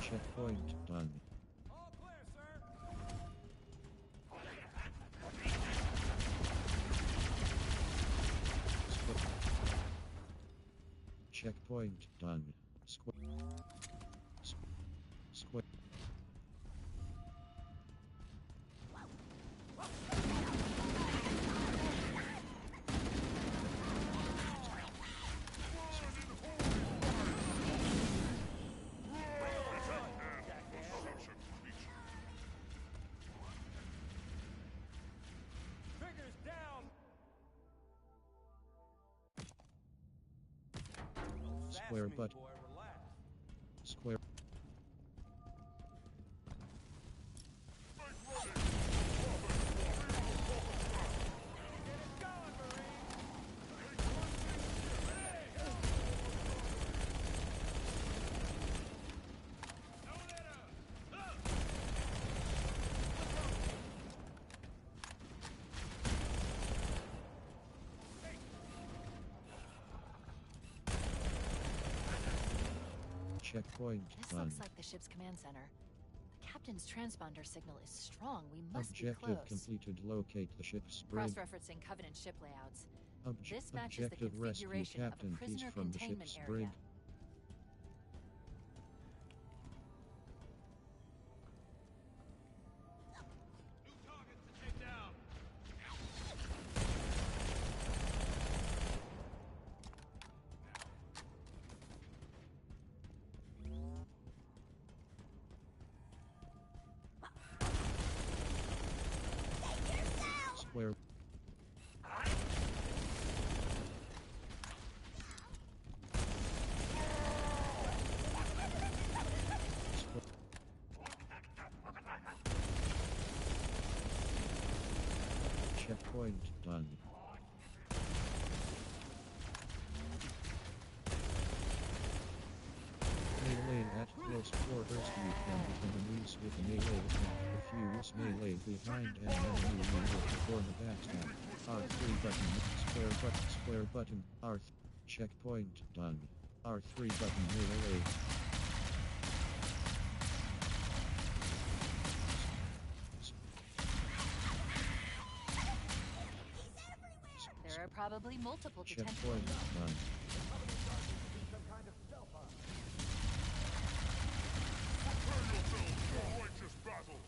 Checkpoint done. All clear, sir. Checkpoint done. Square. Square. Triggers down. Square button. Boy, relax. Square. Checkpoint This done. looks like the ship's command center. The captain's transponder signal is strong. We must Objective be close. completed. Locate the ship's brig. Cross-referencing Covenant ship layouts. This matches the Objective rescue configuration of a Captain Keys prisoner from the containment ship's area. brig. New targets to take down! Square. Checkpoint done. Melee at close quarters. You can hit enemies with melee attack. Defuse melee behind an enemy unit before the backstab. R3 button. Square button. R3. Checkpoint done. R3 button melee. There are probably multiple detention. Checkpoint done. Prepare yourselves for a righteous battle!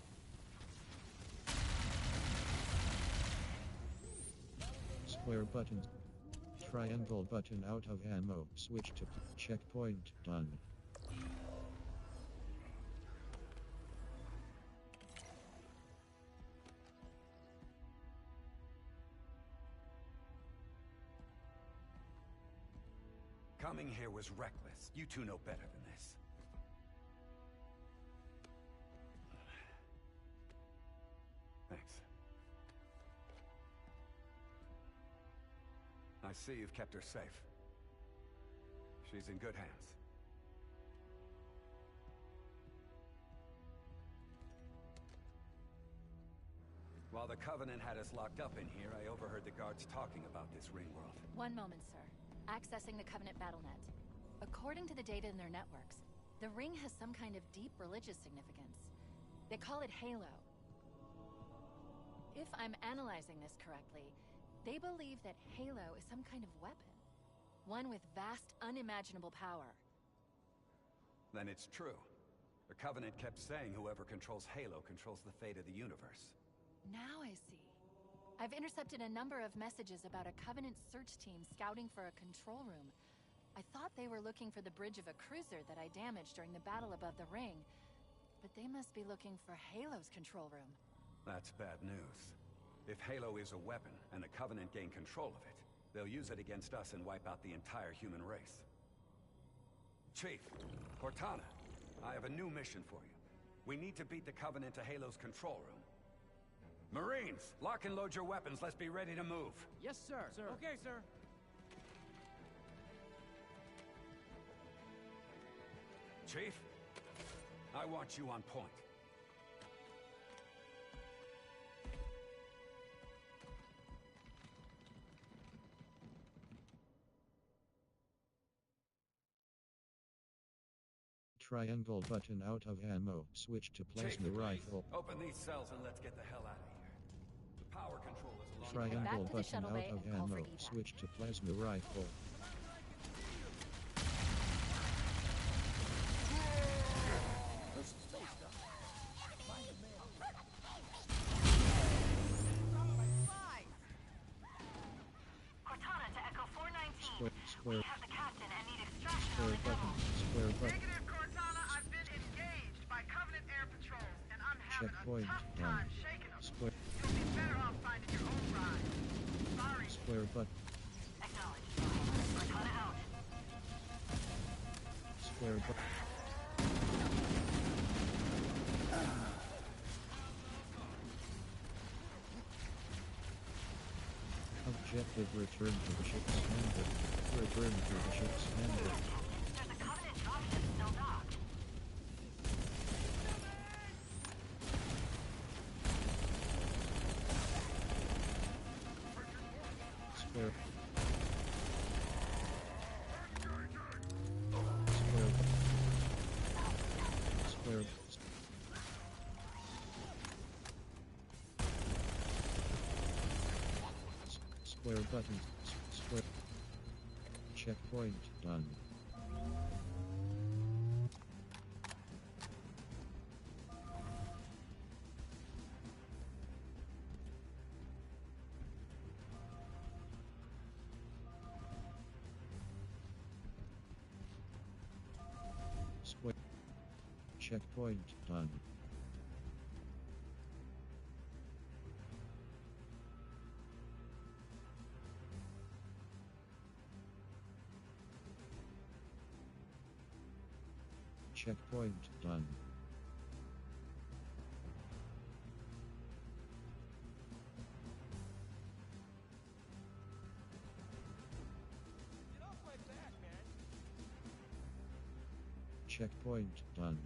Square button. Triangle button out of ammo. Switch to checkpoint done. Coming here was reckless. You two know better than this. Thanks. I see you've kept her safe. She's in good hands. While the Covenant had us locked up in here, I overheard the guards talking about this ring world. One moment, sir. Accessing the Covenant BattleNet. According to the data in their networks, the ring has some kind of deep religious significance. They call it Halo. If I'm analyzing this correctly, they believe that Halo is some kind of weapon. One with vast, unimaginable power. Then it's true. The Covenant kept saying whoever controls Halo controls the fate of the universe. Now I see. I've intercepted a number of messages about a Covenant search team scouting for a control room. I thought they were looking for the bridge of a cruiser that I damaged during the battle above the ring, but they must be looking for Halo's control room. That's bad news. If Halo is a weapon and the Covenant gain control of it, they'll use it against us and wipe out the entire human race. Chief, Cortana, I have a new mission for you. We need to beat the Covenant to Halo's control room. Marines, lock and load your weapons. Let's be ready to move. Yes, sir. Okay, sir. Chief, I want you on point. Triangle button out of ammo. Switch to plasma rifle. Open these cells and let's get the hell out of here. The power control is along Triangle Back to the button shuttle out bay of and call for ammo. evac. Switch to plasma rifle. Cortana to Echo 419. Square. We have the captain and need extraction on Square the button. tunnel. Square button. Negative, Cortana. I've been engaged by Covenant air patrols, and I'm having Checkpoint a tough done. time shaking them. Square. You'll be better off finding your own ride. Sorry. Square button. Acknowledged. Cortana out. Square button. Objective return to the ship's hangar. Return to the ship's hangar. There's a Covenant dropship still docked. Square. Square. Square. Square button. Square. Checkpoint done. Square. Checkpoint done. Checkpoint done. Get off my back, man. Checkpoint done.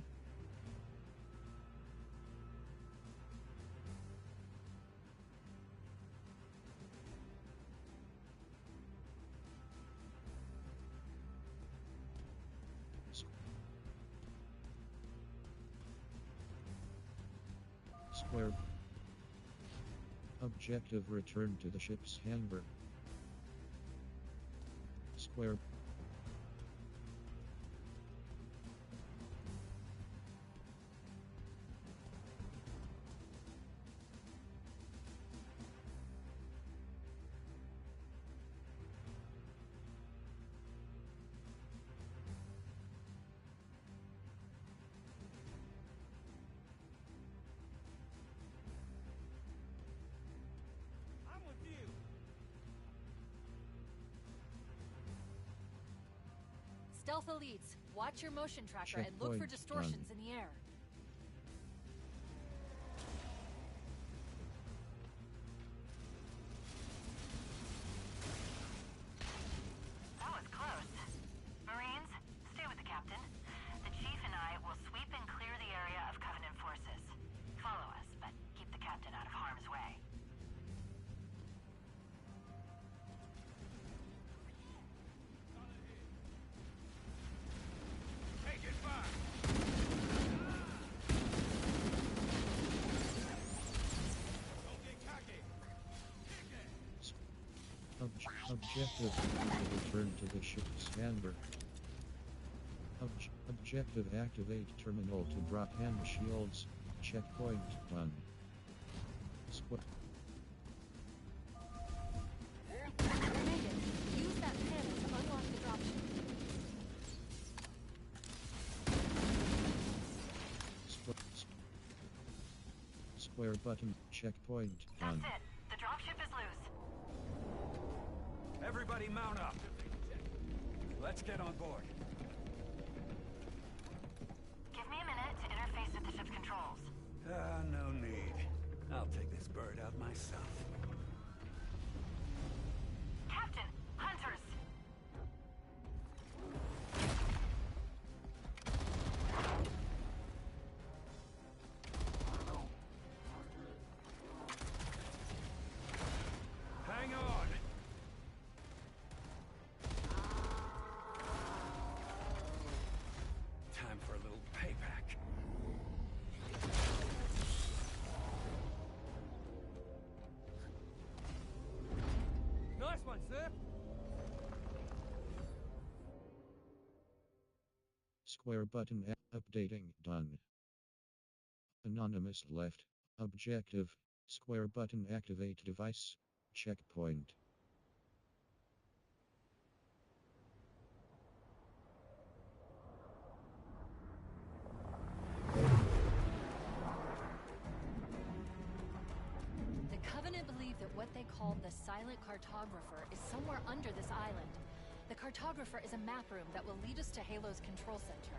Square. Objective return to the ship's hangar. Square. I'm with you. Stealth elites, watch your motion tracker and look for Checkpoint distortions done. in the air. That was close. Marines, stay with the captain. The chief and I will sweep and clear the area of Covenant forces. Follow us, but keep the captain out of harm's way. Taking fire! Don't get cocky! Objective return to the ship's hangar. Objective activate terminal to drop hand shields. Checkpoint done. Square. Megan, use that panel to unlock the dropship. Square button. Checkpoint. Done. That's it. The dropship is loose. Everybody mount up. Let's get on board. Give me a minute to interface with the ship's controls. No need. I'll take this bird out myself. Captain, hunters! Hang on! Time for a little payback. Nice one, sir. Square button. Updating. Done. Anonymous left. Objective. Square button. Activate device. Checkpoint. The Covenant believe that what they call the Silent Cartographer is somewhere under this island. The Cartographer is a map room that will lead us to Halo's control center.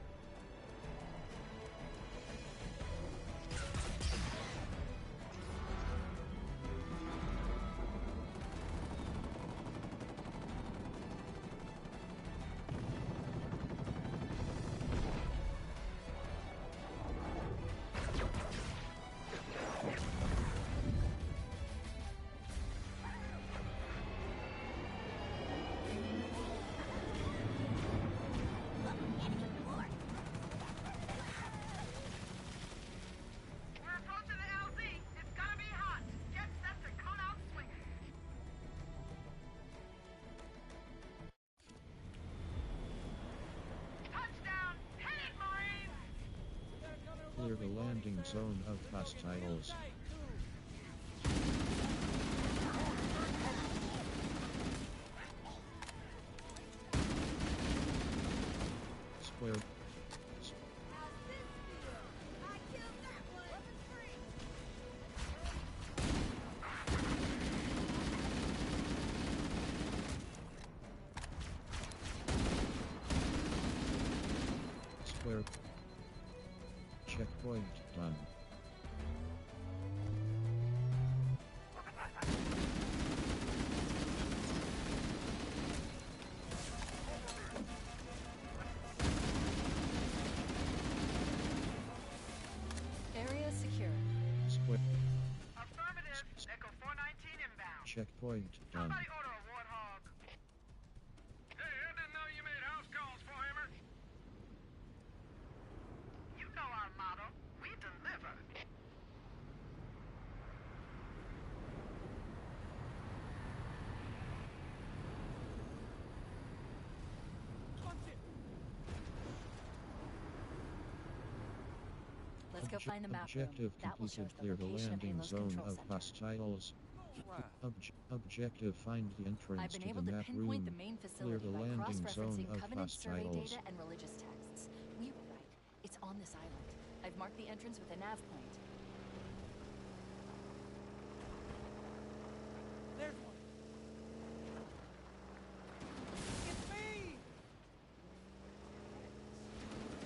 We're approaching the LZ. It's gonna be hot. Get set to come out swinging. Touchdown! Hit it, Marines! Clear the landing zone of hostiles. Square. Square. Checkpoint done. Area secure. Square. Affirmative. Echo 419 inbound. Checkpoint done. Somebody order a warthog. Hey, I didn't know you made house calls for Hammer. You know our motto. We deliver. Let's go find the map room. Objective That will show completed. us the Clear the location of landing Halo's zone control of center. hostiles. Objective find the entrance I've been to able the to map pinpoint room. the main Clear facility the by landing zone cross-referencing of Covenant survey hostiles. data and religious texts. We were right. It's on this island. I've marked the entrance with a nav point. There's one. It's me!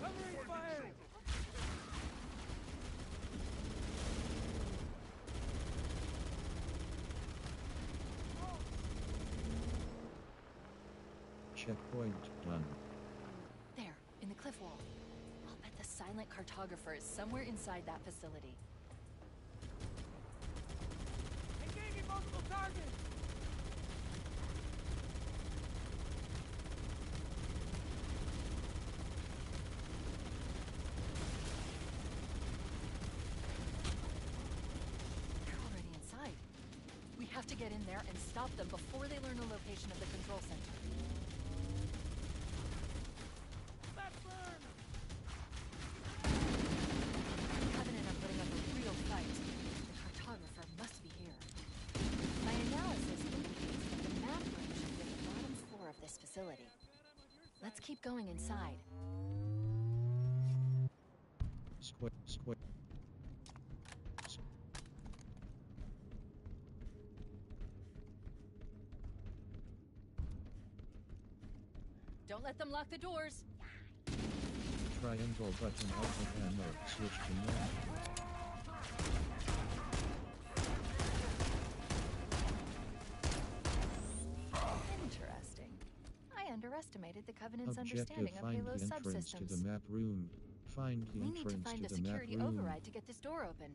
Covering fire! Checkpoint done. There, in the cliff wall. I'll bet the Silent Cartographer is somewhere inside that facility. Engaging multiple targets! They're already inside. We have to get in there and stop them before they learn the location of the control center. Let's burn! Covenant are putting up a real fight. The Cartographer must facility. Let's keep going inside. Square. Don't let them lock the doors. Triangle button alpha ammo. Switch to normal. Interesting. I underestimated the Covenant's Objective: understanding of find Halo's the entrance to subsystems. the map room. Find the We need to entrance find to a the map security room. override to get this door open.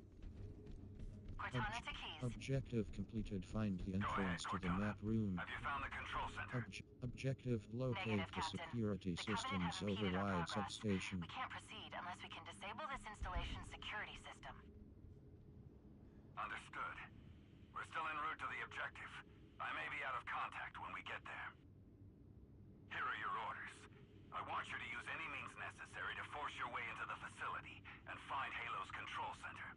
Cortana to Keys. Objective completed. Find the entrance to the map room. Have you found the control center? Objective: locate the security systems override substation. We can't proceed unless we can disable this installation's security system. Understood. We're still en route to the objective. I may be out of contact when we get there. Here are your orders. I want you to use any means necessary to force your way into the facility and find Halo's control center.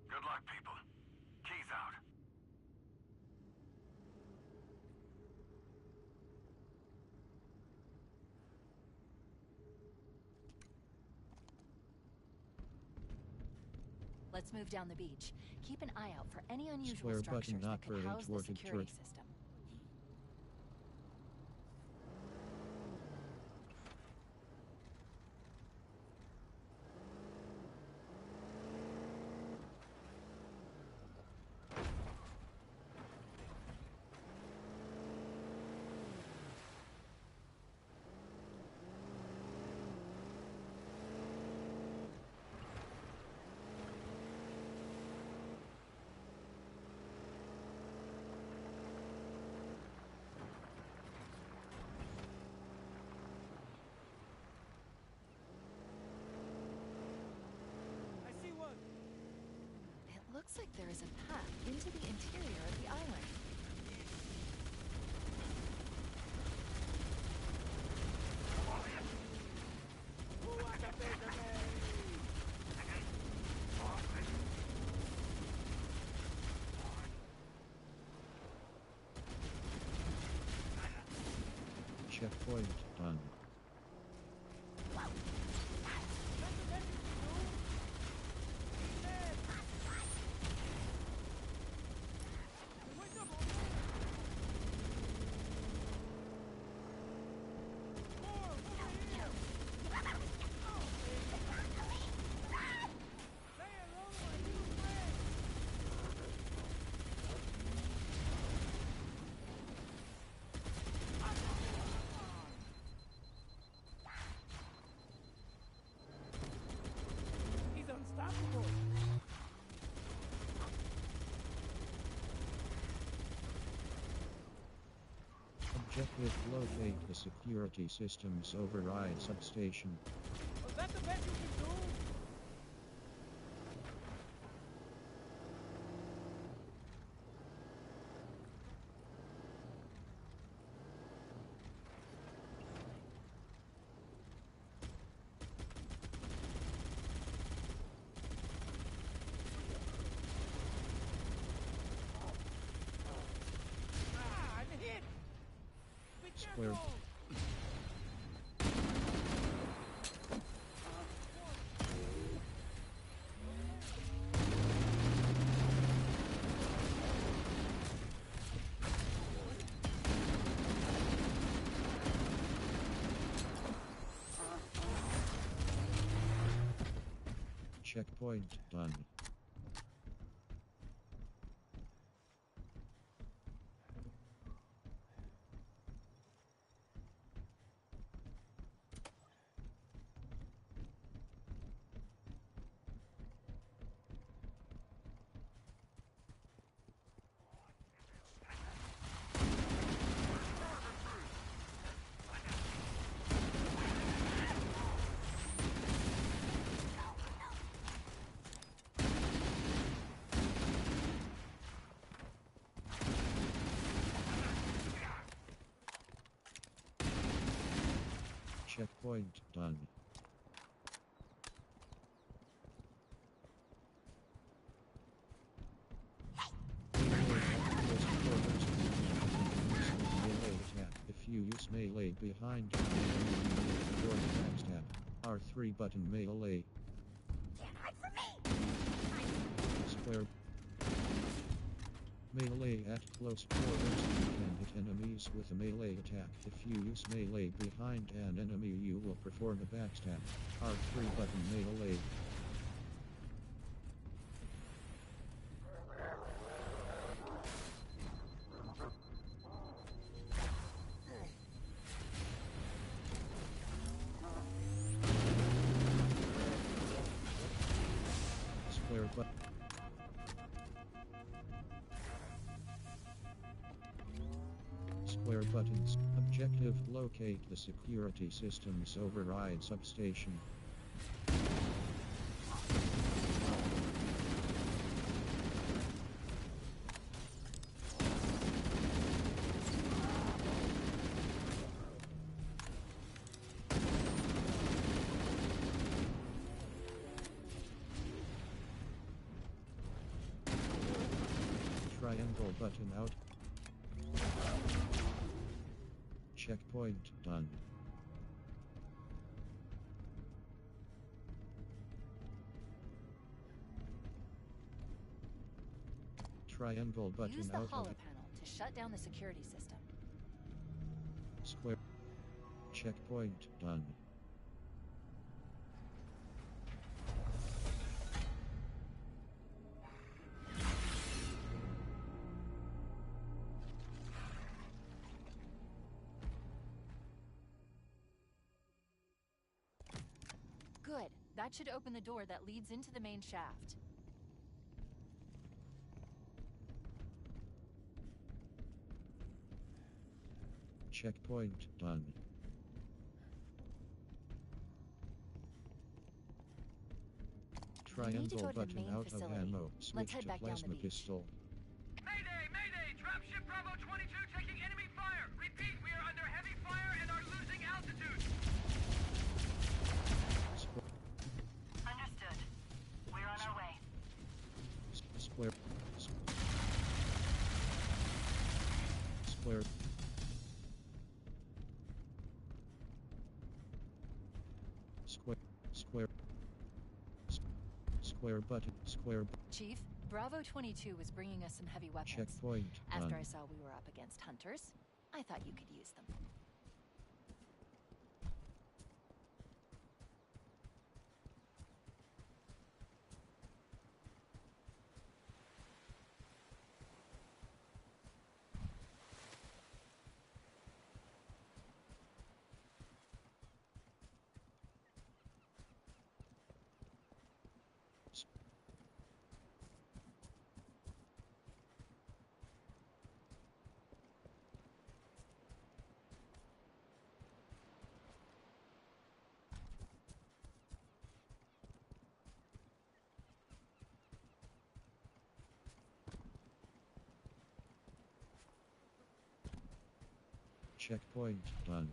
Good luck, people. Keys out. Let's move down the beach. Keep an eye out for any unusual Square structures button that could operated house the toward security turret. system. I see one. It looks like there is a path into the interior of the island. Checkpoint done. He's unstoppable. Objective: locate the security systems override substation. Was that the best you can do? Ah, I'm hit. Be Square. careful. Checkpoint done. Checkpoint done. If you you use melee behind an enemy, you will perform a backstab. R3 button melee. Can't hide from me! Square. Melee at close quarters, you can hit enemies with a melee attack. If you use melee behind an enemy, you will perform a backstab. R3 button melee. Square button. Square buttons. Objective: locate the security system's override substation. Triangle button out. Checkpoint done. Triangle button Use the out. holo panel to shut down the security system. Square. Checkpoint done. Good. That should open the door that leads into the main shaft. Checkpoint done. We need to go Triangle to the button main out of facility. ammo. Let's Switch head to back down the plasma beach. pistol. Mayday! Mayday! Dropship Bravo 22 taking enemy fire! Repeat, we are under heavy fire and are losing altitude! Understood. We're on our way. Square. Square. Square. Square. Square button. Square. Chief, Bravo 22 was bringing us some heavy weapons. Checkpoint After done. I saw we were up against hunters, I thought you could use them. Checkpoint done.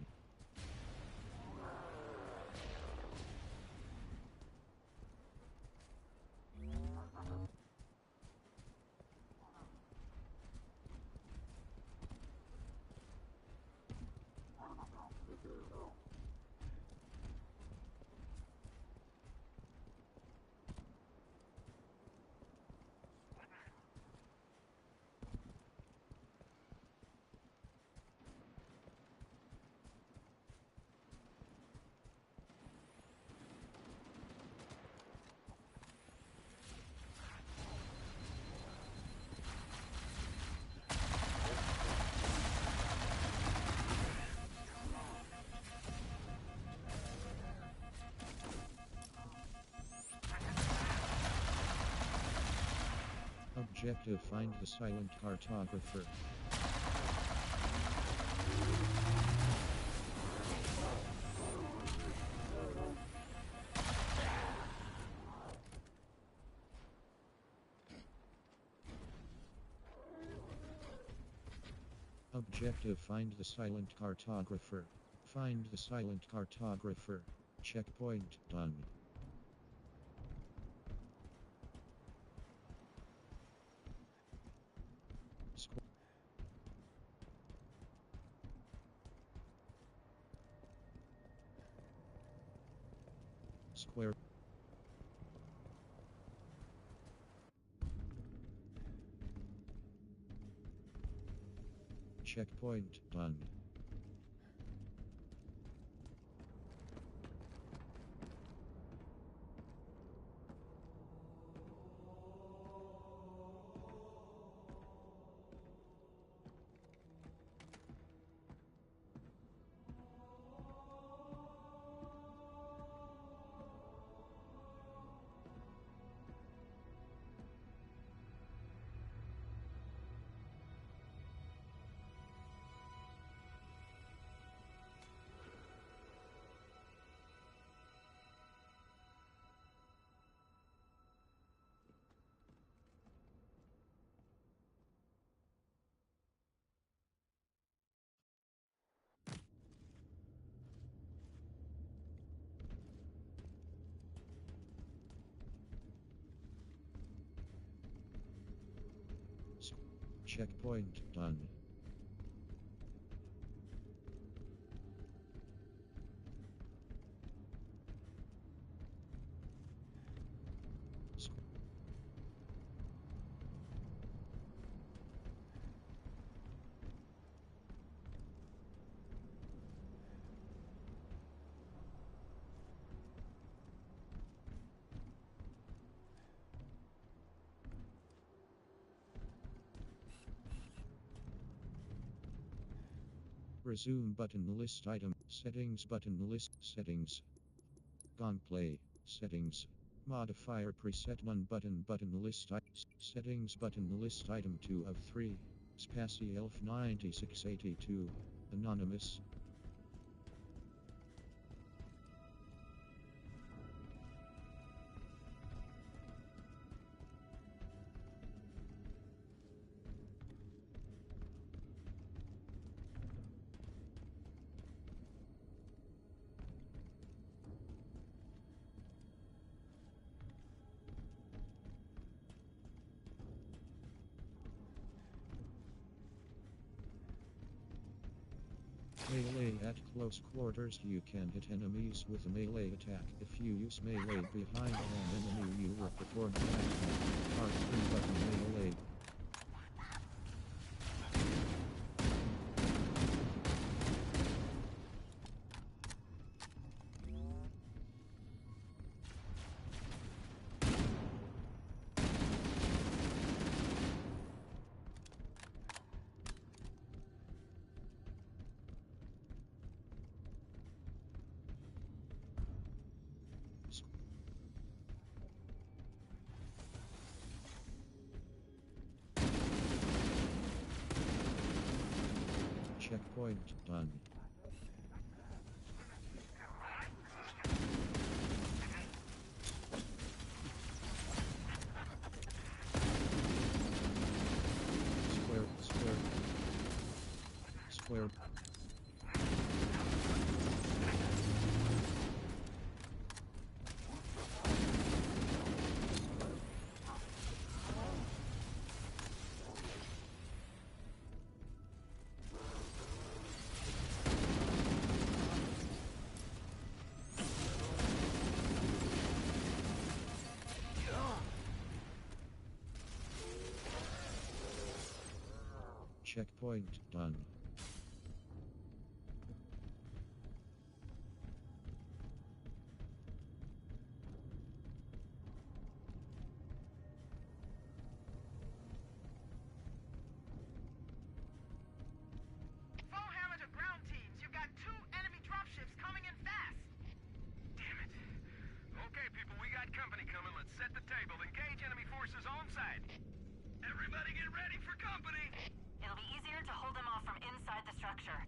Objective: find the silent cartographer. Objective: find the silent cartographer. Find the silent cartographer. Checkpoint done. Square. Checkpoint done. Checkpoint done. Resume button list item. Settings button list. Settings. Gunplay. Settings. Modifier preset 1 button list. Settings button list item 2 of 3. Spassy Elf 9682. Anonymous. Melee at close quarters. You can hit enemies with a melee attack. If you use melee behind an enemy, you will perform action. R3 button melee. Checkpoint done. Square. Checkpoint done. Full hammer to ground teams. You've got 2 enemy dropships coming in fast. Damn it. Okay, people, we got company coming. Let's set the table. Engage enemy forces on site. Everybody get ready for company. It'll be easier to hold them off from inside the structure.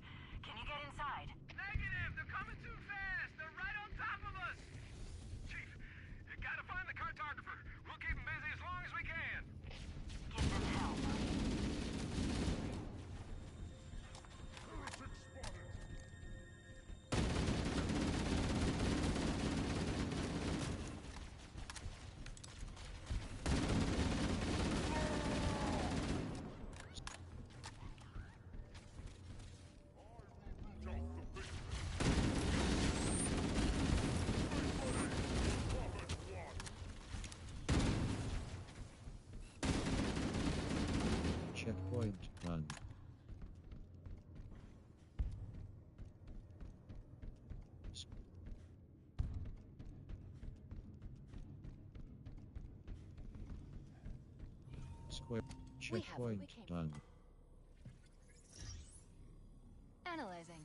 Can you get inside? Negative! They're coming too fast! They're right on top of us! Chief, you gotta find the cartographer. We'll keep him busy as long as we can. Give them help. Square. We have what we Checkpoint came done. Analyzing.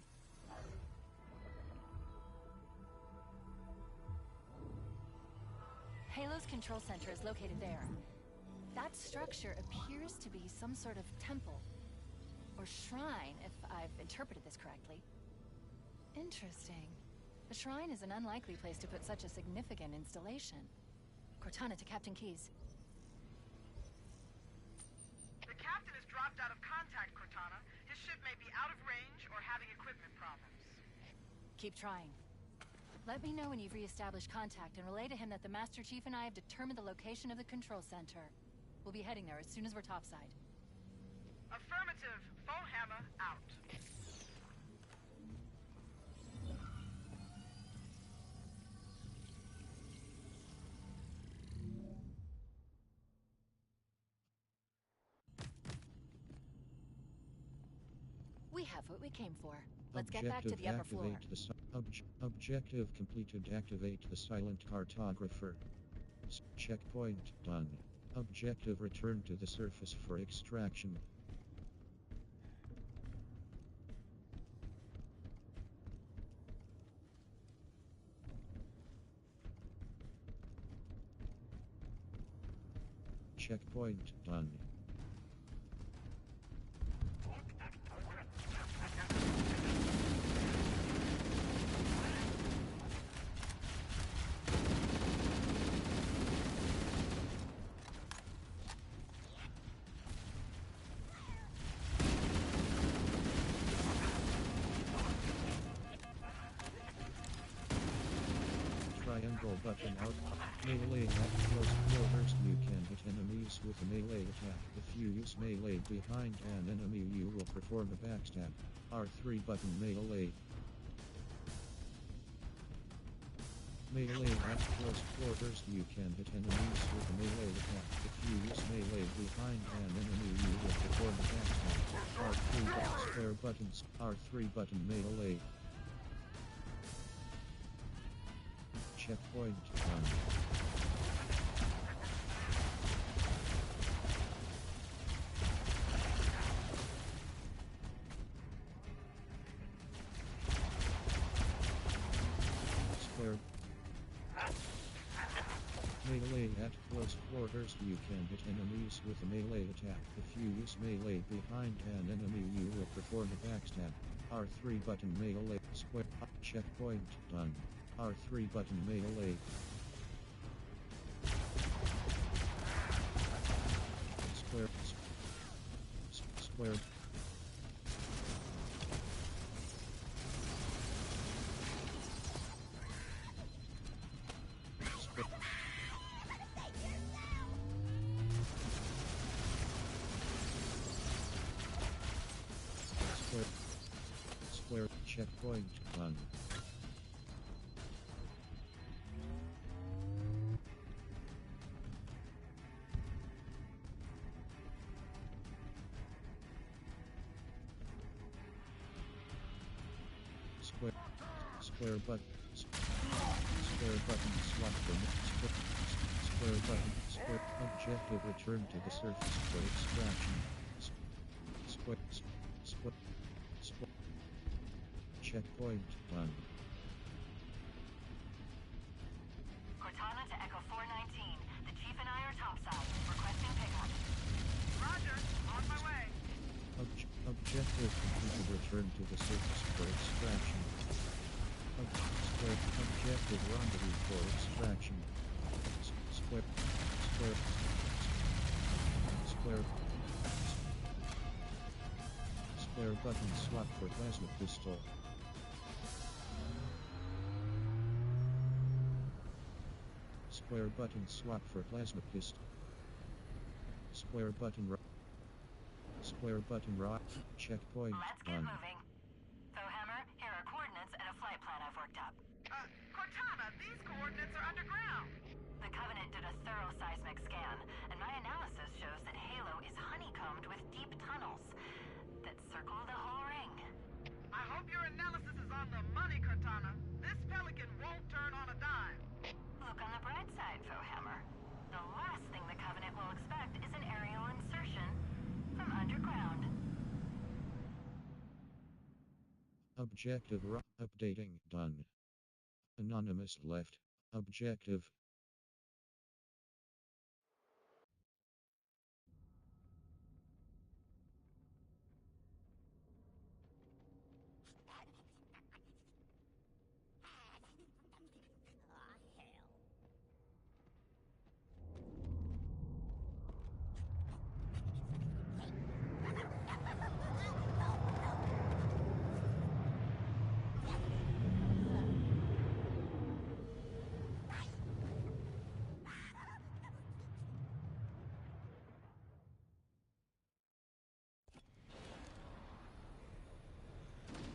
Halo's control center is located there. That structure appears to be some sort of temple. Or shrine, if I've interpreted this correctly. Interesting. A shrine is an unlikely place to put such a significant installation. Cortana to Captain Keyes. The captain has dropped out of contact, Cortana. His ship may be out of range or having equipment problems. Keep trying. Let me know when you've re-established contact and relay to him that the Master Chief and I have determined the location of the control center. We'll be heading there as soon as we're topside. Affirmative. Foehammer out. We have what we came for. Let's get back to the upper floor. Objective completed. Activate the silent cartographer. Checkpoint done. Objective return to the surface for extraction. Checkpoint done. Triangle button out. Melee at close quarters. You can hit enemies with a melee attack. If you use melee behind an enemy, you will perform a backstab. R3 button melee. Melee at close quarters. You can hit enemies with a melee attack. If you use melee behind an enemy, you will perform a backstab. R3 button square buttons. R3 button melee. Checkpoint done. Square. Melee at close quarters. You can hit enemies with a melee attack. If you use melee behind an enemy, you will perform a backstab. R3 button melee. Square. Checkpoint done. R3 button melee. Square. Square. Square. Square. Checkpoint done. Square button. Square button swap for square button. Square objective return to the surface for extraction. Square. Checkpoint done. Cortana to Echo 419. The Chief and I are topside. Requesting pickup. Roger. On my way. Objective completed. Return to the surface for extraction. Objective rendezvous for extraction. Square button swap for plasma pistol. Square button swap for plasma pistol. Square button rock. Checkpoint Let's get done. moving. Foehammer, here are coordinates and a flight plan I've worked up. Cortana, these coordinates are underground. The Covenant did a thorough seismic scan, and my analysis shows that Halo is honeycombed with deep tunnels that circle the whole ring. I hope your analysis is on the money, Cortana. This Pelican won't turn on a dime. Look on the bright side, Foehammer. The last thing the Covenant will expect is an aerial insurgence. Objective updating done. Anonymous left. Objective.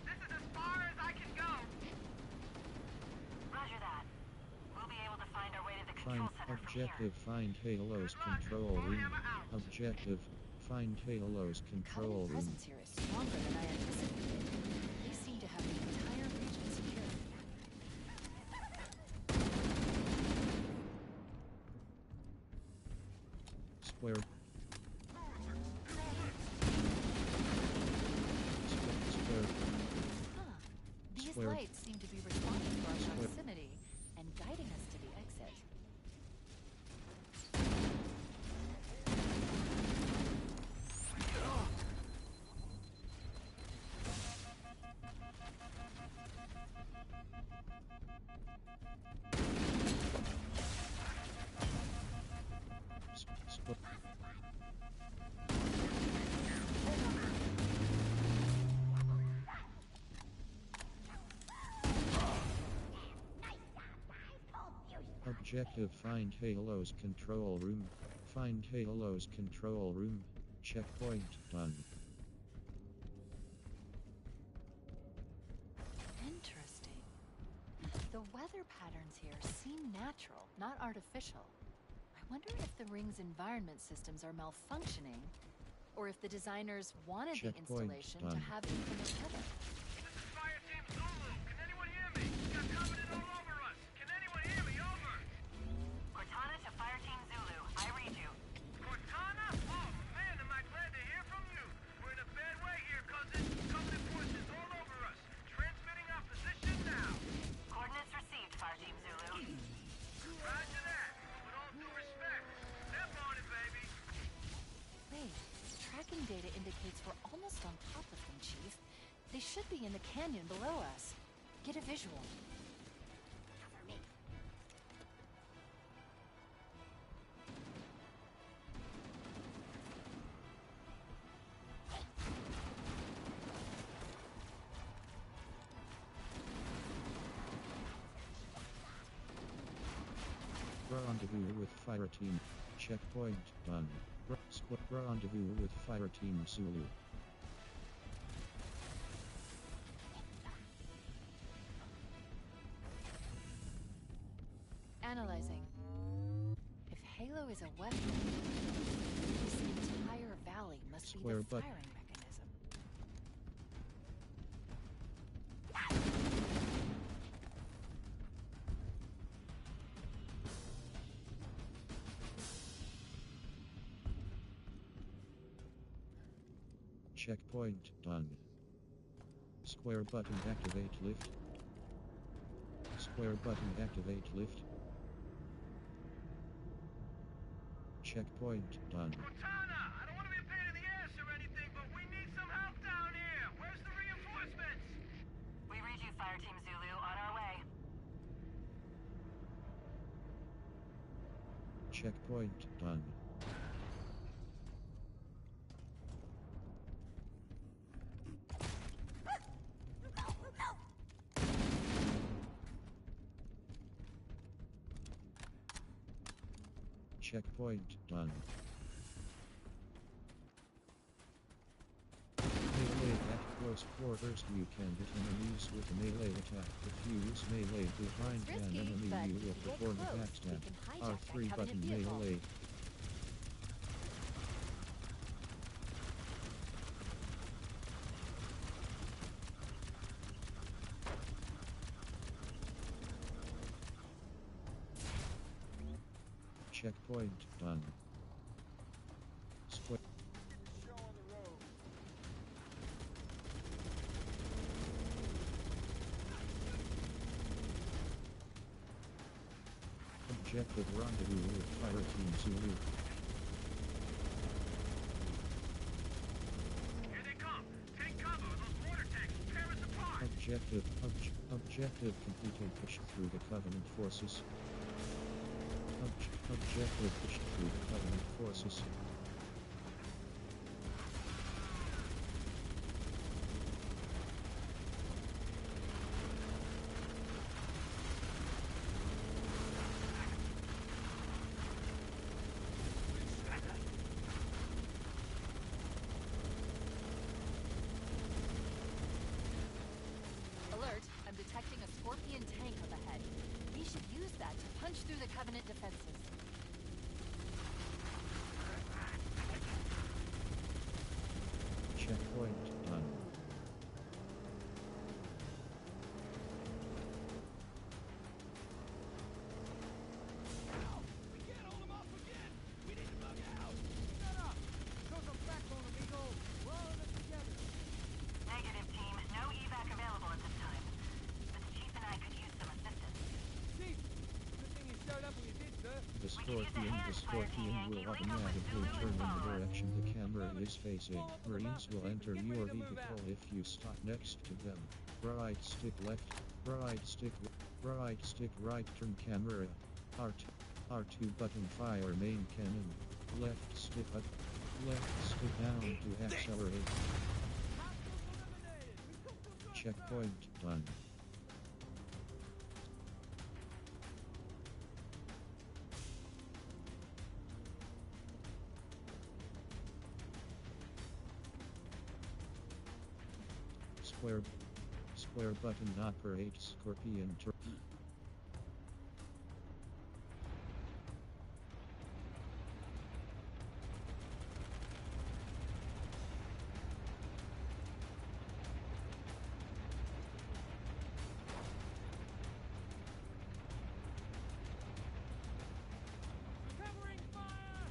This is as far as I can go. Roger that. We'll be able to find our way to the Find control center from here. objective. Find Halo's control room. Objective. Find Halo's control Covenant room. presence here is stronger than I anticipated. They seem to have the entire region secured. Square. Square. Huh. These Square. lights seem to be responding to our Square. proximity and guiding us to the exit. Objective. Find Halo's control room. Find Halo's control room. Checkpoint done. Interesting. The weather patterns here seem natural, not artificial. I wonder if the ring's environment systems are malfunctioning, or if the designers wanted the Checkpoint installation done. to have infinite weather. This is Fire Team Zulu. Can anyone hear me? We got Covenant all over us. Can anyone hear me? Over. Cortana to Fire Team Zulu. I read you. Cortana? Oh, man, am I glad to hear from you. We're in a bad way here, cousin. Covenant forces all over us. Transmitting our position now. Coordinates received, Fire Team Zulu. Roger that. With all due respect. Step on it, baby. Wait, tracking data indicates we're almost on top of them, Chief. They should be in the canyon below us. Get a visual. Cover me. Rendezvous with Fire Team. Checkpoint done. Rendezvous with Fire Team Zulu. Analyzing. If Halo is a weapon, this entire valley must be Square the button. firing mechanism. Checkpoint done. Square button activate lift. Square button activate lift. Checkpoint done. Cortana, I don't want to be a pain in the ass or anything, but we need some help down here. Where's the reinforcements? We read you, Fire Team Zulu. On our way. Checkpoint done. Checkpoint done. Melee at close quarters. You can hit enemies with a melee attack. If you use melee behind an Risky, enemy, but you if will you get perform a close, we backstab. can hijack that R3 button Covenant vehicle. melee. Checkpoint done. Square. Objective rendezvous with Fire Team Zulu. Here they come! Take cover! Those water tanks will tear us apart! Objective completed. Push through the Covenant forces. Objective pushed through the Covenant forces. Alert, I'm detecting a Scorpion tank up ahead. We should use that to punch through the Covenant defenses. Checkpoint done. We can't hold them off again! We need to bug out! Shut up! Show some backbone, amigo! We're all in this together! Negative, team. No evac available at this time. But the Chief and I could use some assistance. Chief! Good thing you showed up when you did, sir. The Scorpion will automatically turn in the direction the camera is facing. Marines will enter your vehicle if you stop next to them. Right stick left, right stick right turn camera. R2 button fire main cannon. Left stick up, left stick down to accelerate. Checkpoint done. Square button operates Scorpion turret. Covering fire!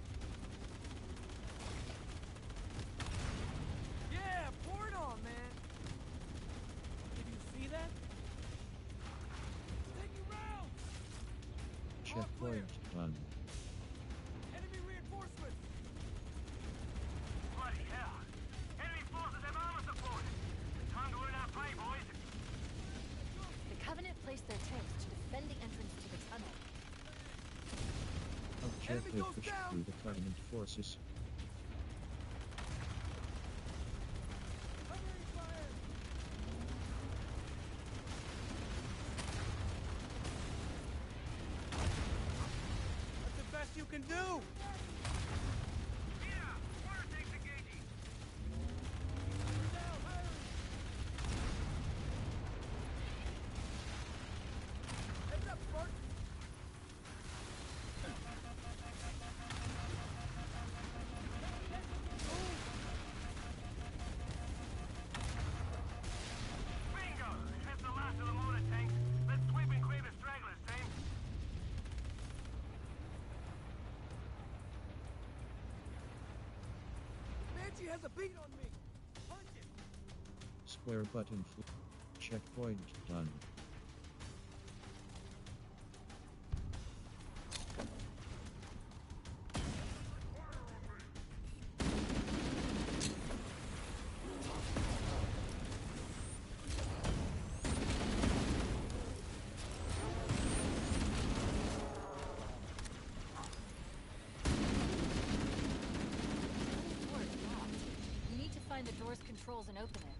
Yeah, pour it on, man! Did you see that? Taking rounds! Checkpoint done. Enemy reinforcements! Bloody hell! Enemy forces have armor support! Time to earn our pay, boys! The Covenant placed their tanks to defend the entrance to the tunnel. Objective push through the Covenant forces. Covering fire! That's the best you can do! Yeah! Water tanks engaging! Now, hurry! Heads up, Spartan! Bingo! That's the last of the mortar tanks. Let's sweep and clear the stragglers, team. Banshee has a beat on me! Punch it! Square button checkpoint done. Door is locked. We need to find the door's controls and open it.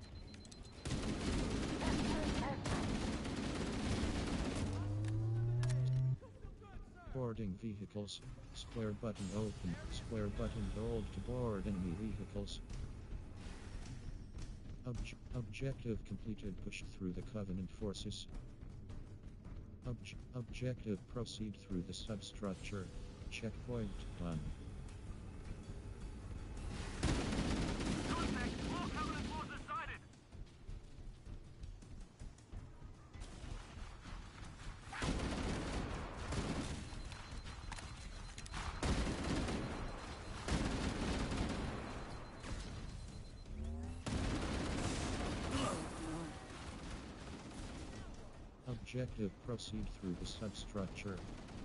Boarding vehicles. Square button open. Square button hold to board enemy vehicles. Objective completed. Push through the Covenant forces. Objective proceed through the substructure. Checkpoint done. Contact! All Covenant forces sighted! Objective proceed through the substructure.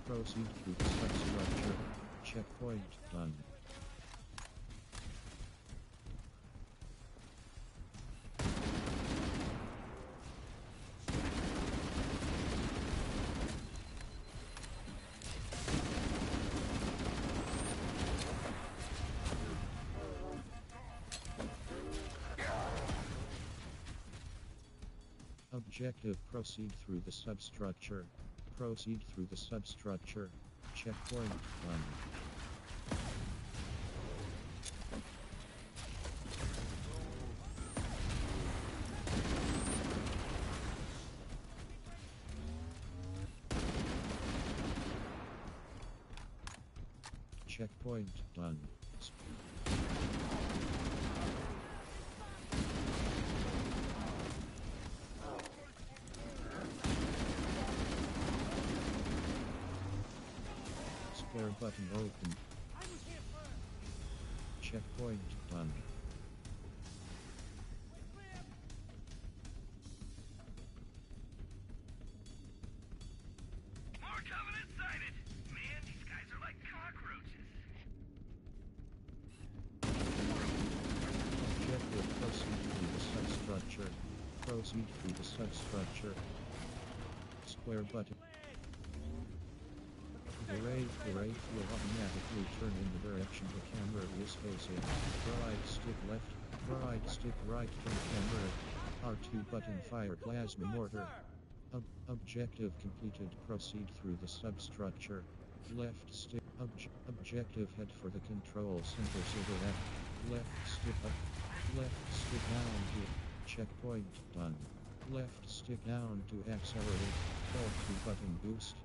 Proceed through the substructure. Checkpoint done. Objective: proceed through the substructure. Proceed through the substructure. Checkpoint done. Checkpoint done. Square button open. Checkpoint done. More Covenant sighted! Man, these guys are like cockroaches. Objective: proceed through the substructure. Proceed through the substructure. Square button. The ray will automatically turn in the direction the camera is facing. Right stick left, right stick right turn camera. R2 button fire plasma mortar. Objective completed. Proceed through the substructure. Left stick. Objective head for the control center cigarette. Left stick up. Left stick down to checkpoint done. Left stick down to accelerate. L2 button boost.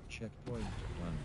Checkpoint done.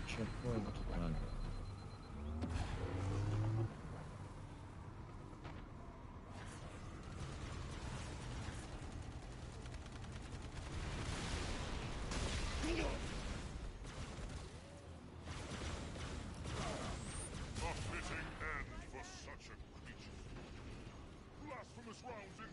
Checkpoint done. A fitting end for such a creature. Blasphemous rounds in.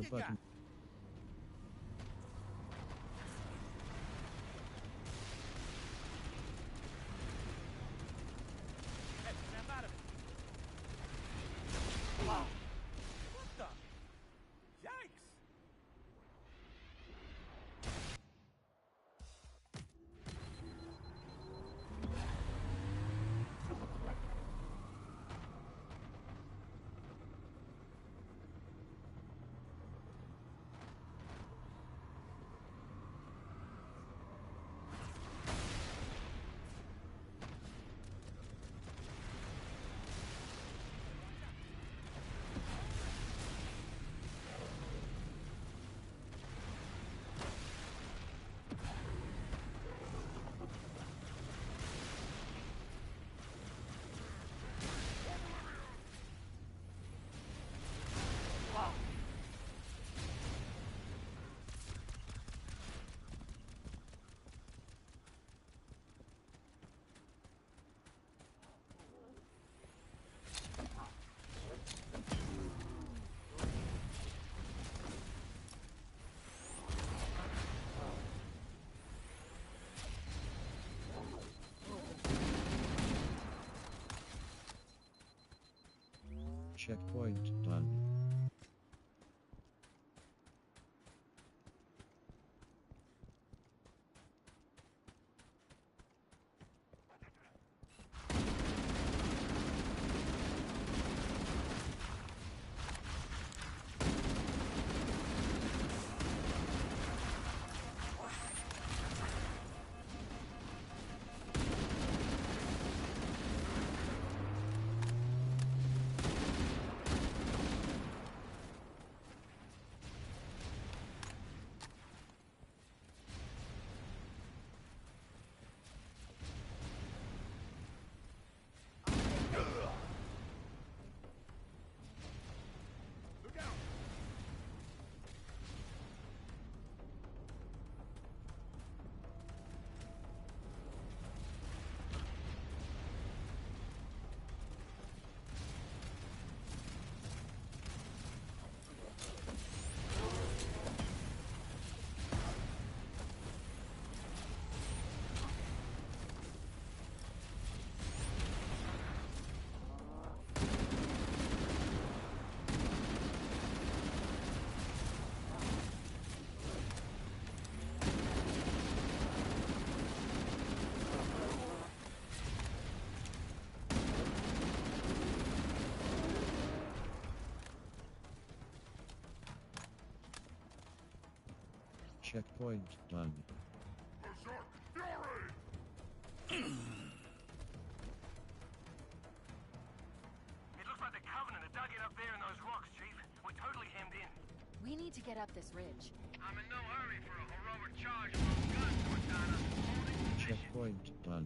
fire button. Hey, snap out of it. Wow. What the? Yikes! Checkpoint done. Checkpoint done. Berserk Fury! It looks like the Covenant are dug in up there in those rocks, Chief. We're totally hemmed in. We need to get up this ridge. I'm in no hurry for a heroic charge from guns, Cortana. Holding position. Checkpoint done.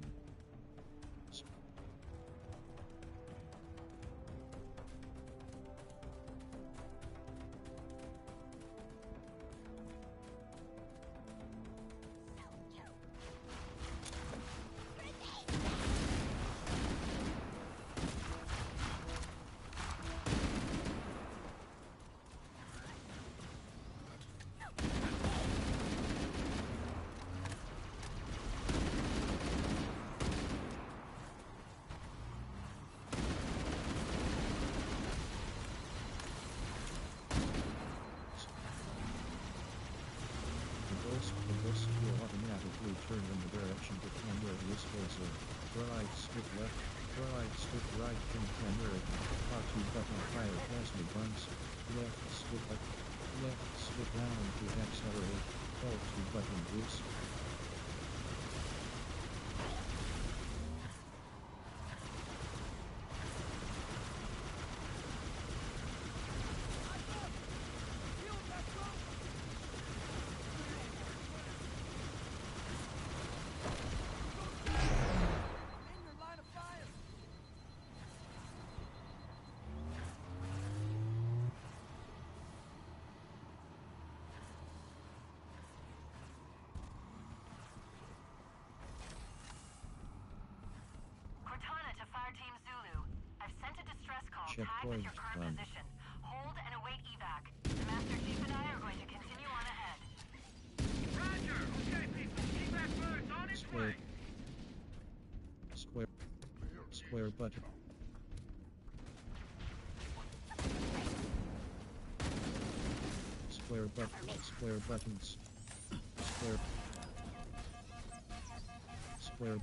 The ghost will automatically turn in the direction the camera is facing. Right stick left, right stick right from camera. R2 button fire plasma guns. Left stick up, left stick down to accelerate. L2 button boost. Cortana to Fire Team Zulu. I've sent a distress call tagged with Checkpoint your current done. position. Hold and await evac. back. The Master Chief and I are going to continue on ahead. Roger! Okay, people, evac bird's on its way! Square button. Square buttons. Square.